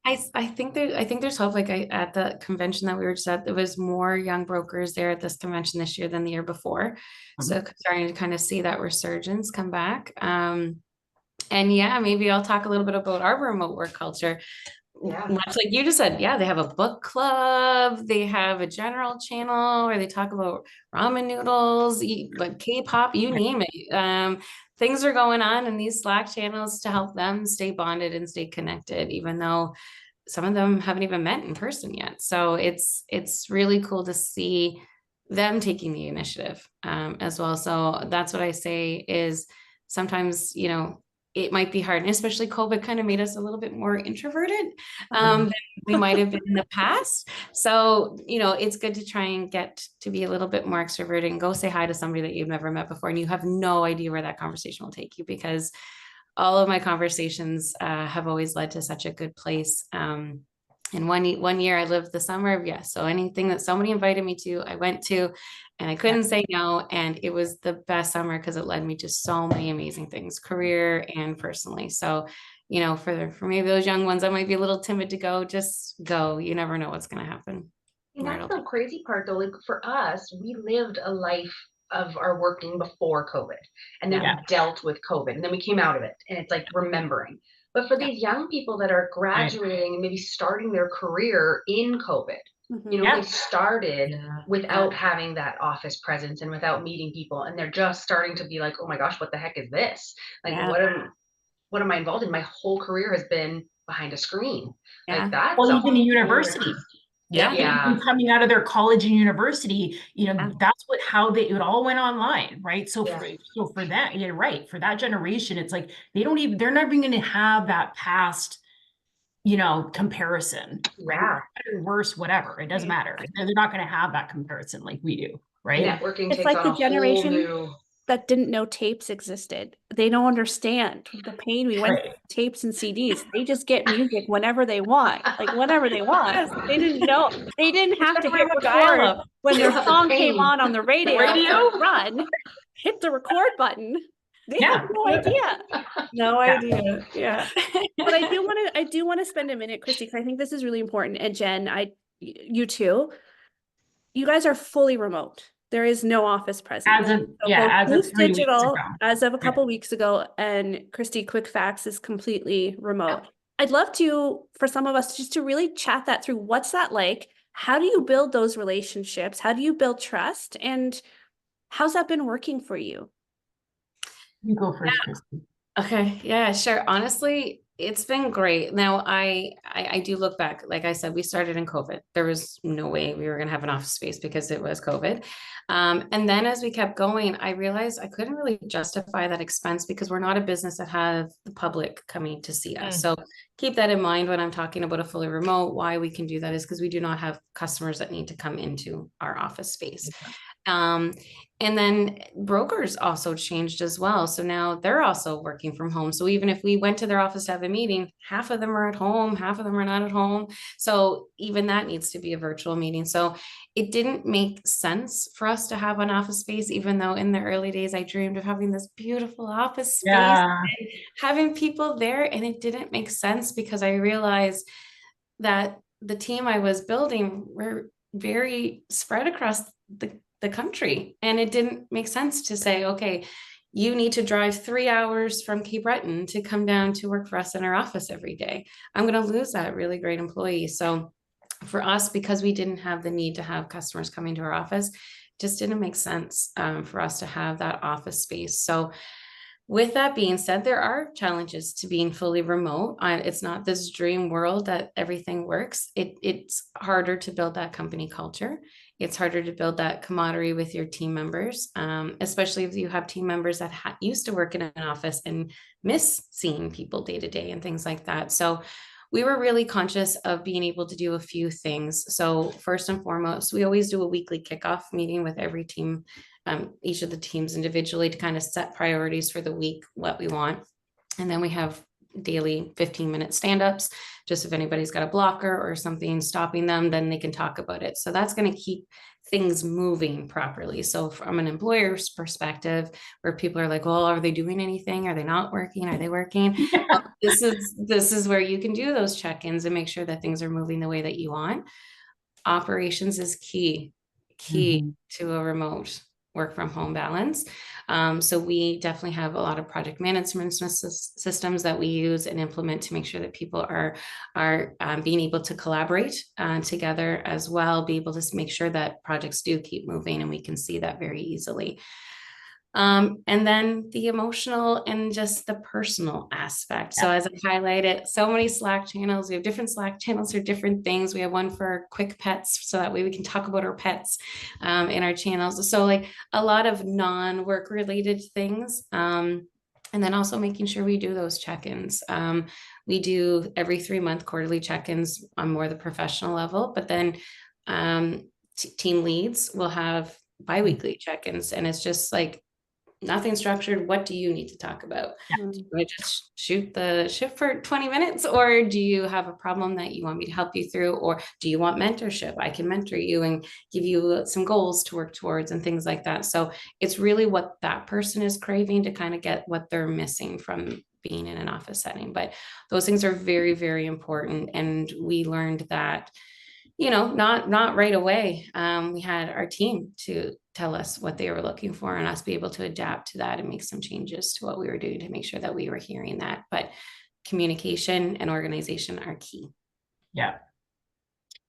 I think there's hope. Like at the convention that we were just at, there was more young brokers there at this convention this year than the year before. So starting to kind of see that resurgence come back. And maybe I'll talk a little bit about our remote work culture. Much like you just said, they have a book club, they have a general channel where they talk about ramen noodles, like K-pop, you name it. Things are going on in these Slack channels to help them stay bonded and stay connected, even though some of them haven't even met in person yet. So it's really cool to see them taking the initiative as well. So that's what I say is sometimes, it might be hard, and especially COVID kind of made us a little bit more introverted than we might have been in the past. So, it's good to try and get to be a little bit more extroverted and go say hi to somebody that you've never met before, and you have no idea where that conversation will take you, because all of my conversations have always led to such a good place. And one year I lived the summer of yes. So anything that somebody invited me to, I went to, and I couldn't say no. And it was the best summer because it led me to so many amazing things, career and personally. So, for maybe those young ones that might be a little timid to go, just go. You never know what's going to happen. And that's the crazy part, though. Like, for us, we lived a life of our working before COVID, and then we dealt with COVID, and then we came out of it, and it's like remembering. But for these young people that are graduating and maybe starting their career in COVID, You know, Yeah. they started Yeah. without having that office presence and without meeting people, and they're just starting to be like, oh my gosh, what the heck is this? Like, Yeah. what am I involved in? My whole career has been behind a screen. Yeah. Like that's Well, a even in whole university. Yeah. Even coming out of their college and university, you know, Yeah. that's how it all went online, right? So Yeah. for that, you're right. For that generation, it's like they're never going to have that past, you know, comparison, right? Yeah. Better, worse, whatever. It doesn't matter. They're not going to have that comparison like we do, right? Networking It's takes like on the a whole generation new. that didn't know tapes existed. They don't understand the pain we went through with tapes and CDs. They just get music whenever they want, like whenever they want. They didn't know. They didn't have to hit record when their song came on the radio. Run, hit the record button. They have no idea. No idea. Yeah. But I do want to spend a minute, Christy, because I think this is really important. And Jen, you too. You guys are fully remote. There is no office presence. As of 3 weeks digital ago. as of a couple weeks ago, and Christy QuickFacts is completely remote. I'd love to, for some of us, just to really chat that through. What's that like? How do you build those relationships? How do you build trust? And how's that been working for you? You go first, Christy. Okay. Yeah, sure. Honestly, it's been great. Now I do look back. Like I said, we started in COVID. There was no way we were going to have an office space because it was COVID. And then as we kept going, I realized I couldn't really justify that expense because we're not a business that have the public coming to see us. So keep that in mind when I'm talking about a fully remote. Why we can do that is because we do not have customers that need to come into our office space. And then brokers also changed as well. So now they're also working from home. So even if we went to their office to have a meeting, half of them are at home, half of them are not at home. So even that needs to be a virtual meeting. So it didn't make sense for us to have an office space, even though in the early days, I dreamed of having this beautiful office space and having people there. And it didn't make sense because I realized that the team I was building were very spread across the country. And it didn't make sense to say, okay, you need to drive 3 hours from Cape Breton to come down to work for us in our office every day. I'm going to lose that really great employee. So for us, because we didn't have the need to have customers coming to our office, just didn't make sense for us to have that office space. So with that being said, there are challenges to being fully remote. It's not this dream world that everything works. It's harder to build that company culture. It's harder to build that camaraderie with your team members, especially if you have team members that used to work in an office and miss seeing people day to day and things like that. So we were really conscious of being able to do a few things. So first and foremost, we always do a weekly kickoff meeting with every team, each of the teams individually, to kind of set priorities for the week, what we want. And then we have daily 15-minute stand-ups, just if anybody's got a blocker or something stopping them, then they can talk about it. So that's going to keep things moving properly. So from an employer's perspective, where people are like, well, are they doing anything? Are they not working? Are they working? This is where you can do those check-ins and make sure that things are moving the way that you want. Operations is key to a remote work from home balance. So we definitely have a lot of project management systems that we use and implement to make sure that people are being able to collaborate together as well, be able to make sure that projects do keep moving, and we can see that very easily. And then the emotional and just the personal aspect. So as I highlighted, so many Slack channels, we have different Slack channels for different things. We have one for quick pets, so that way we can talk about our pets in our channels. So like a lot of non-work related things. And then also making sure we do those check-ins. We do every 3-month quarterly check-ins on more the professional level, but then team leads will have bi-weekly check-ins, and it's just like, nothing structured. What do you need to talk about? Do you want to just shoot the shift for 20 minutes? Or do you have a problem that you want me to help you through? Or do you want mentorship? I can mentor you and give you some goals to work towards and things like that. So it's really what that person is craving to kind of get what they're missing from being in an office setting. But those things are very, very important. And we learned that, you know, not right away. We had our team to tell us what they were looking for and us be able to adapt to that and make some changes to what we were doing to make sure that we were hearing that. But communication and organization are key. Yeah.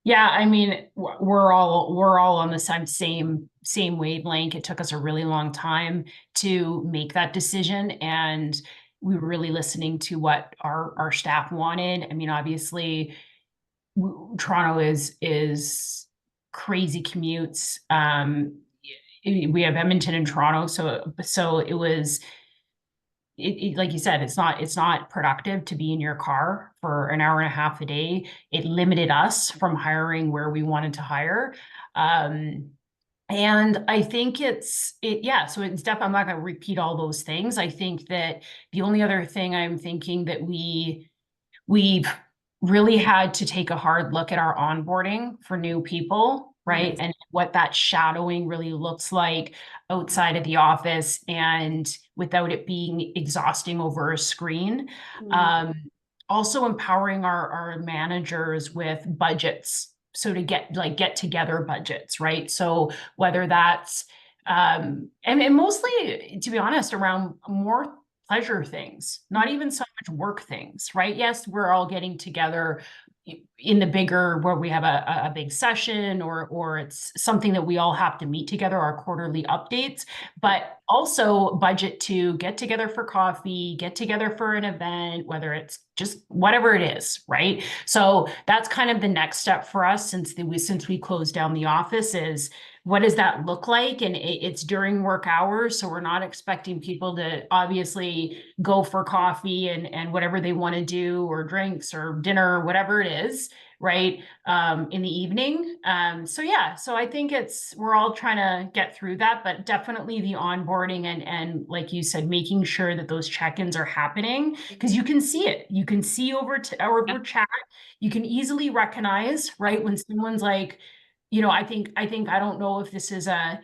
Yeah, I mean, we're all on the same wavelength. It took us a really long time to make that decision, and we were really listening to what our staff wanted. I mean, obviously, Toronto is crazy commutes. We have Edmonton and Toronto, so it was. Like you said, it's not productive to be in your car for an hour and a half a day. It limited us from hiring where we wanted to hire. And I think yeah, so it's definitely, I'm not going to repeat all those things. I think that the only other thing I'm thinking that we've really had to take a hard look at our onboarding for new people, right? And what that shadowing really looks like outside of the office and without it being exhausting over a screen. Also empowering our managers with budgets. So to get together budgets, right? So whether that's, and mostly, to be honest, around more pleasure things, not even so much work things, right? Yes, we're all getting together in the bigger, where we have a big session or it's something that we all have to meet together, our quarterly updates, but also budget to get together for coffee, get together for an event, whether it's just whatever it is, right? So that's kind of the next step for us since we closed down the office is, what does that look like? And it's during work hours. So we're not expecting people to obviously go for coffee and whatever they want to do, or drinks or dinner, or whatever it is, right? In the evening. So yeah, so I think we're all trying to get through that, but definitely the onboarding and like you said, making sure that those check-ins are happening, because you can see it. You can see over chat, you can easily recognize, right? When someone's like, I think I don't know if this is a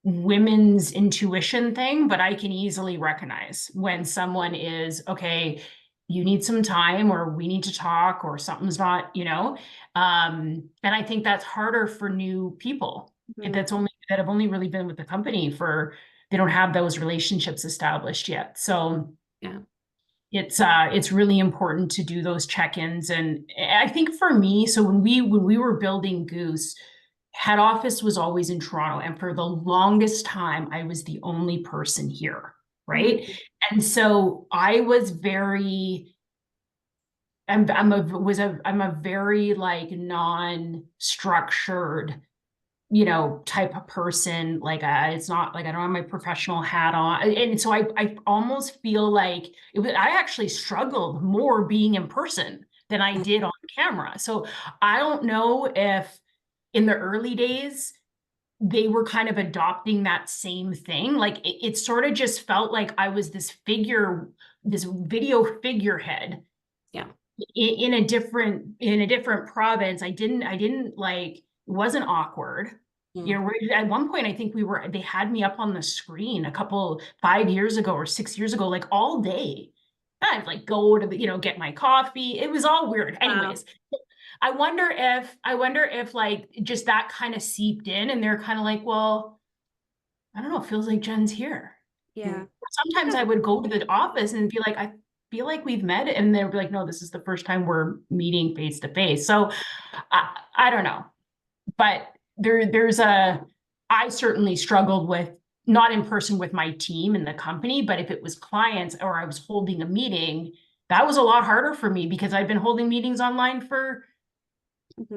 women's intuition thing, but I can easily recognize when someone is, okay, you need some time, or we need to talk, or something's not, and I think that's harder for new people that have only really been with the company they don't have those relationships established yet. So yeah. It's really important to do those check-ins. And I think for me, so when we were building Goose, head office was always in Toronto. And for the longest time, I was the only person here, right? And so I was I'm a very like non-structured, type of person. Like it's not like I don't have my professional hat on. And so I almost feel like I actually struggled more being in person than I did on camera. So I don't know if in the early days, they were kind of adopting that same thing. Like it sort of just felt like I was this video figurehead. Yeah. In a different province. I didn't like, it wasn't awkward. At one point, I think they had me up on the screen 5 years ago or 6 years ago, like all day. And I'd like go to get my coffee. It was all weird. Anyways, I wonder if like just that kind of seeped in and they're kind of like, well, I don't know, it feels like Jen's here. Yeah. Sometimes I would go to the office and be like, I feel like we've met, and they'll be like, no, this is the first time we're meeting face to face. So I don't know, but I certainly struggled with not in person with my team and the company, but if it was clients or I was holding a meeting, that was a lot harder for me because I've been holding meetings online for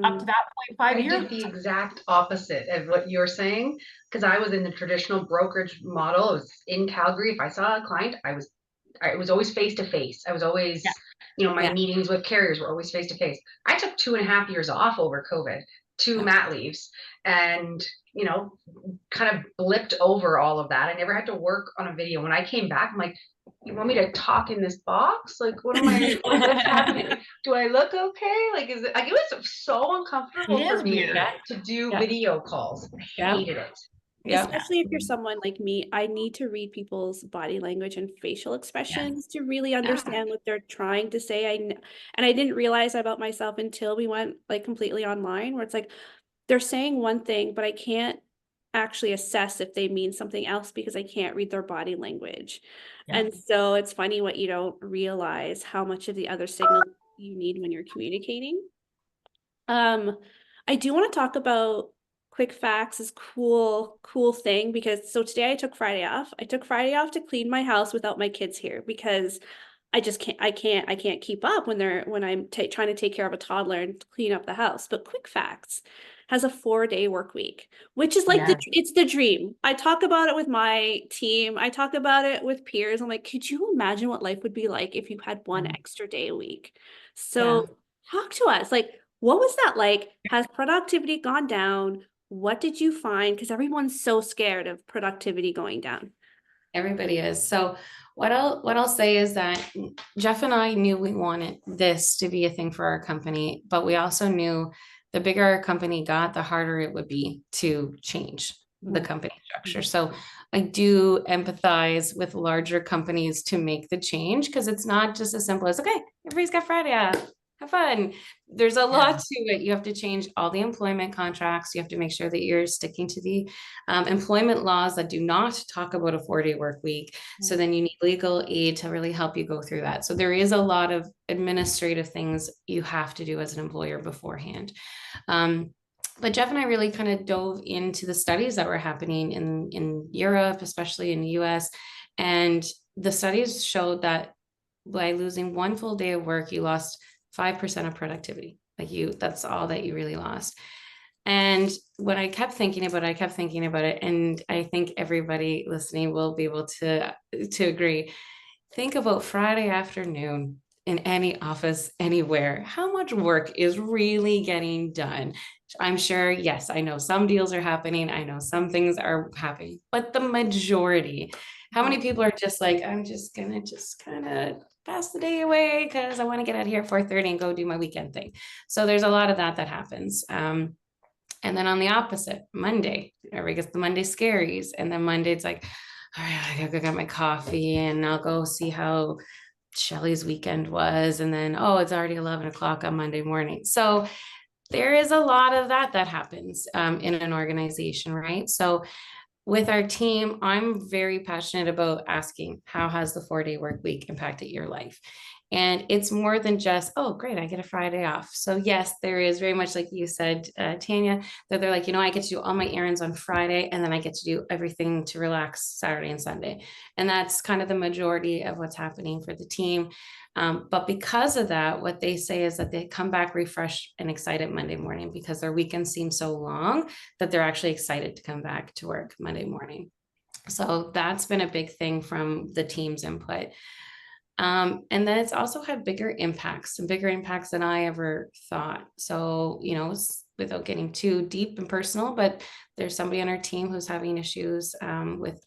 up to that point 5 years. I did the exact opposite of what you're saying, because I was in the traditional brokerage model. I was in Calgary. If I saw a client, I was always face to face. I was always, my meetings with carriers were always face to face. I took 2.5 years off over COVID, 2 mat leaves, and kind of blipped over all of that. I never had to work on a video. When I came back, I'm like, you want me to talk in this box? Like, what's happening? Do I look okay? Like, is it like, it was so uncomfortable for me to do video calls. I hated it. Especially if you're someone like me, I need to read people's body language and facial expressions to really understand what they're trying to say. And I didn't realize about myself until we went like completely online, where it's like they're saying one thing, but I can't actually assess if they mean something else because I can't read their body language. And so it's funny what you don't realize how much of the other signal you need when you're communicating. I do want to talk about QuickFacts' cool thing, because so today I took Friday off. I took Friday off to clean my house without my kids here, because I just can't keep up when I'm trying to take care of a toddler and clean up the house. But QuickFacts has a 4-day work week, which is like it's the dream. I talk about it with my team. I talk about it with peers. I'm like, could you imagine what life would be like if you had one extra day a week? So talk to us. Like, what was that like? Has productivity gone down? What did you find? Because everyone's so scared of productivity going down. Everybody is. So what I'll say is that Jeff and I knew we wanted this to be a thing for our company, but we also knew the bigger our company got, the harder it would be to change the company structure. So I do empathize with larger companies to make the change, because it's not just as simple as, okay, everybody's got Friday off, have fun. There's a lot to it. You have to change all the employment contracts. You have to make sure that you're sticking to the employment laws that do not talk about a 4-day work week. So then you need legal aid to really help you go through that. So there is a lot of administrative things you have to do as an employer beforehand. But Jeff and I really kind of dove into the studies that were happening in Europe, especially in the US. And the studies showed that by losing one full day of work, you lost 5% of productivity. That's all that you really lost. And when I kept thinking about it, and I think everybody listening will be able to agree. Think about Friday afternoon in any office, anywhere. How much work is really getting done? I'm sure, yes, I know some deals are happening. I know some things are happening, but the majority, how many people are just like, I'm just gonna kind of pass the day away because I want to get out of here at 4:30 and go do my weekend thing. So there's a lot of that happens. And then on the opposite, Monday, everybody gets the Monday scaries. And then Monday, it's like, all right, I gotta go get my coffee and I'll go see how Shelly's weekend was. And then, oh, it's already 11 o'clock on Monday morning. So there is a lot of that happens in an organization, right? So with our team, I'm very passionate about asking, how has the 4-day work week impacted your life? And it's more than just, oh, great, I get a Friday off. So yes, there is very much like you said, Tanya, that they're like, I get to do all my errands on Friday, and then I get to do everything to relax Saturday and Sunday. And that's kind of the majority of what's happening for the team. But because of that, what they say is that they come back refreshed and excited Monday morning, because their weekend seems so long that they're actually excited to come back to work Monday morning. So that's been a big thing from the team's input. And then it's also had bigger impacts than I ever thought. So, without getting too deep and personal, but there's somebody on our team who's having issues with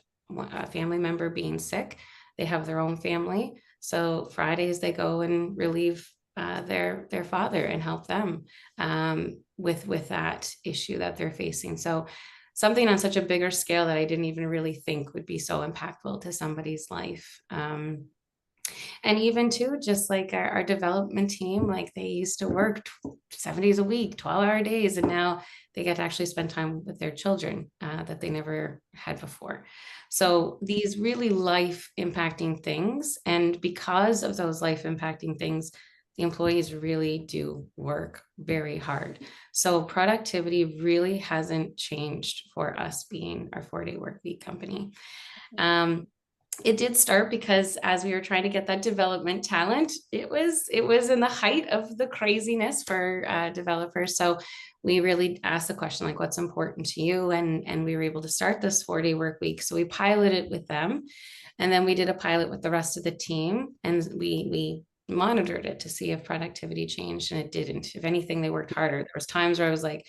a family member being sick. They have their own family. So Fridays they go and relieve their father and help them with that issue that they're facing. So something on such a bigger scale that I didn't even really think would be so impactful to somebody's life. And even too, just like our development team, like they used to work 7 days a week, 12-hour days, and now they get to actually spend time with their children that they never had before. So these really life impacting things. And because of those life impacting things, the employees really do work very hard. So productivity really hasn't changed for us being our 4-day work week company. It did start because as we were trying to get that development talent, it was in the height of the craziness for developers. So we really asked the question, like, what's important to you? And we were able to start this 4-day work week. So we piloted with them, and then we did a pilot with the rest of the team, and we monitored it to see if productivity changed, and it didn't. If anything, they worked harder. There was times where I was like,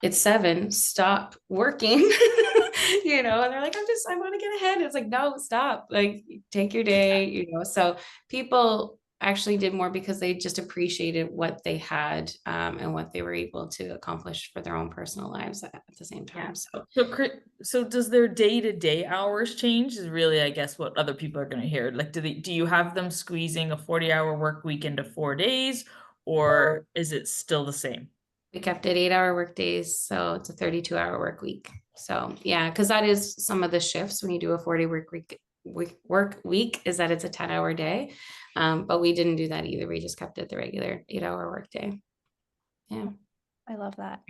it's 7, stop working. And they're like, I want to get ahead. It's like, no, stop, like, take your day, so people actually did more because they just appreciated what they had and what they were able to accomplish for their own personal lives at the same time. So does their day-to-day hours change is really, I guess, what other people are going to hear. Like, do you have them squeezing a 40-hour work week into 4 days, or is it still the same? We kept it 8-hour work days, so it's a 32-hour work week. So yeah, because that is some of the shifts when you do a 40 work week is that it's a 10-hour day. But we didn't do that either. We just kept it the regular 8-hour work day. Yeah. I love that.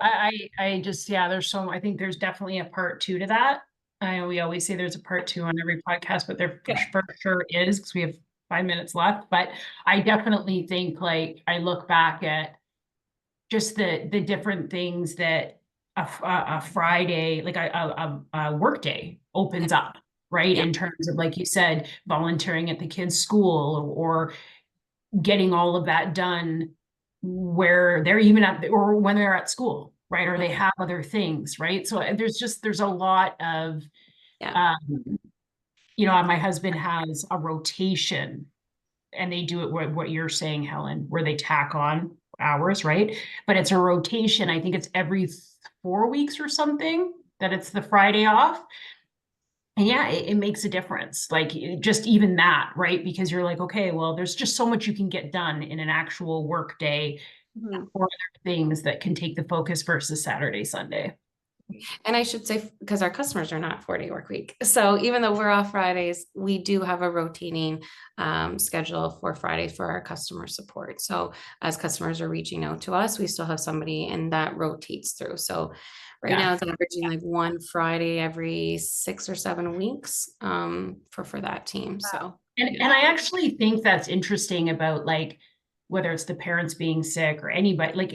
I just, yeah, I think there's definitely a part 2 to that. I know we always say there's a part 2 on every podcast, but there for sure is, because we have 5 minutes left. But I definitely think, like, I look back at just the different things that a Friday, like a work day opens up, right? In terms of, like you said, volunteering at the kids' school, or getting all of that done where they're even at, or when they're at school, right? Or they have other things, right? So there's a lot of, my husband has a rotation, and they do it what you're saying, Helen, where they tack on hours, right? But it's a rotation. I think it's every 4 weeks or something that it's the Friday off. And yeah, it makes a difference. Like, just even that, right? Because you're like, okay, well, there's just so much you can get done in an actual work day, or other things that can take the focus versus Saturday, Sunday. And I should say, because our customers are not 4-day work week. So even though we're off Fridays, we do have a rotating schedule for Fridays for our customer support. So as customers are reaching out to us, we still have somebody, and that rotates through. So right now it's averaging like 1 Friday every 6 or 7 weeks for that team. So and I actually think that's interesting about, like, whether it's the parents being sick or anybody, like,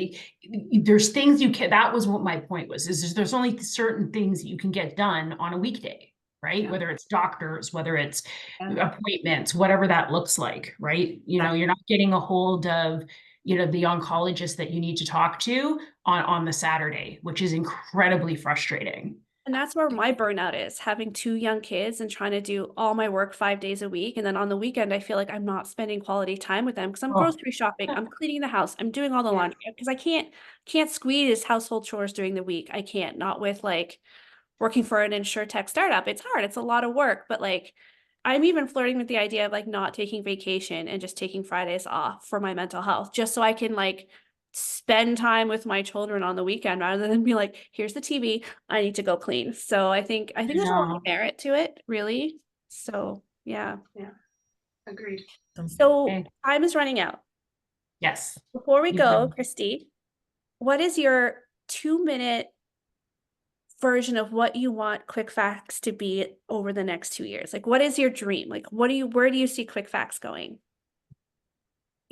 there's things you can, that was what my point was, is there's only certain things that you can get done on a weekday, right? Whether it's doctors, whether it's appointments, whatever that looks like, right? You're not getting a hold of, the oncologist that you need to talk to on the Saturday, which is incredibly frustrating. And that's where my burnout is, having 2 young kids and trying to do all my work 5 days a week. And then on the weekend, I feel like I'm not spending quality time with them, because I'm grocery shopping, I'm cleaning the house, I'm doing all the laundry, because I can't squeeze household chores during the week. I can't, not with, like, working for an Insurtech startup. It's hard. It's a lot of work, but, like, I'm even flirting with the idea of, like, not taking vacation and just taking Fridays off for my mental health, just so I can, like, spend time with my children on the weekend, rather than be like, here's the TV, I need to go clean. So I think there's a lot of merit to it, really. So yeah. Agreed. So time is running out. Yes. Before we go, Christy, what is your 2-minute version of what you want QuickFacts to be over the next 2 years? Like, what is your dream? Like, where do you see QuickFacts going?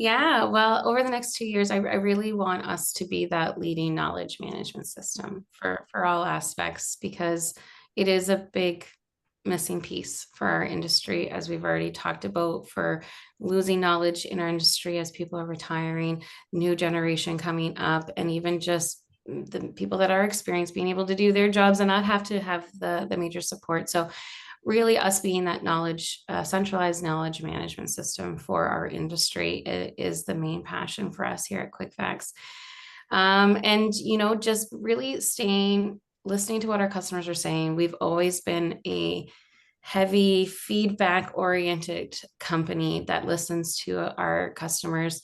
yeah, well, over the next 2 years, I really want us to be that leading knowledge management system for all aspects, because it is a big missing piece for our industry, as we've already talked about, for losing knowledge in our industry as people are retiring, new generation coming up, and even just the people that are experienced being able to do their jobs and not have to have the major support. So really, us being that knowledge, centralized knowledge management system for our industry is the main passion for us here at QuickFacts. And, just really listening to what our customers are saying. We've always been a heavy feedback oriented company that listens to our customers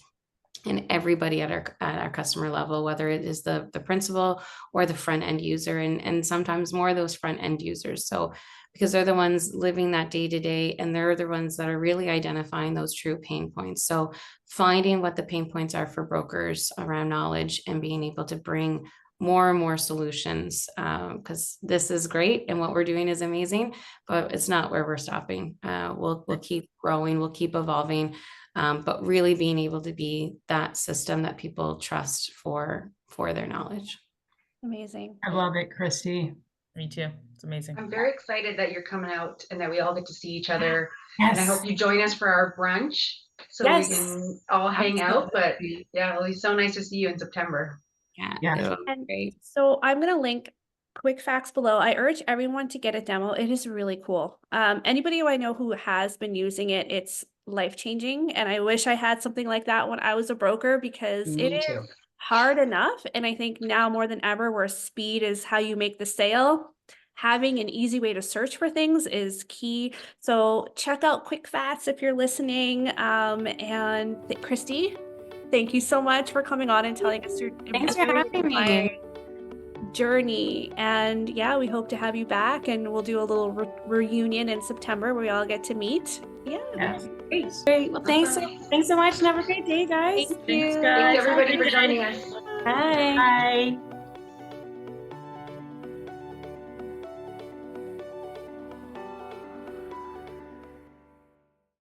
and everybody at our customer level, whether it is the principal or the front end user, and sometimes more of those front end users. So because they're the ones living that day to day, and they're the ones that are really identifying those true pain points. So finding what the pain points are for brokers around knowledge, and being able to bring more and more solutions, because this is great and what we're doing is amazing, but it's not where we're stopping. We'll keep growing, we'll keep evolving, but really being able to be that system that people trust for their knowledge. Amazing. I love it, Christy. Me too. It's amazing. I'm very excited that you're coming out and that we all get to see each other. Yes. And I hope you join us for our brunch, so we can all hang out. But yeah, it'll be so nice to see you in September. Yeah. And great. So I'm going to link QuickFacts below. I urge everyone to get a demo. It is really cool. Anybody who I know who has been using it, it's life-changing. And I wish I had something like that when I was a broker, because it is hard enough. And I think now more than ever, where speed is how you make the sale, having an easy way to search for things is key. So check out QuickFacts if you're listening. And Christy, thank you so much for coming on and telling us your journey. And yeah, we hope to have you back, and we'll do a little reunion in September where we all get to meet. Yeah. Great. Well, thanks so much, and have a great day, guys. Thank you. Thanks everybody for joining us. Bye. Bye.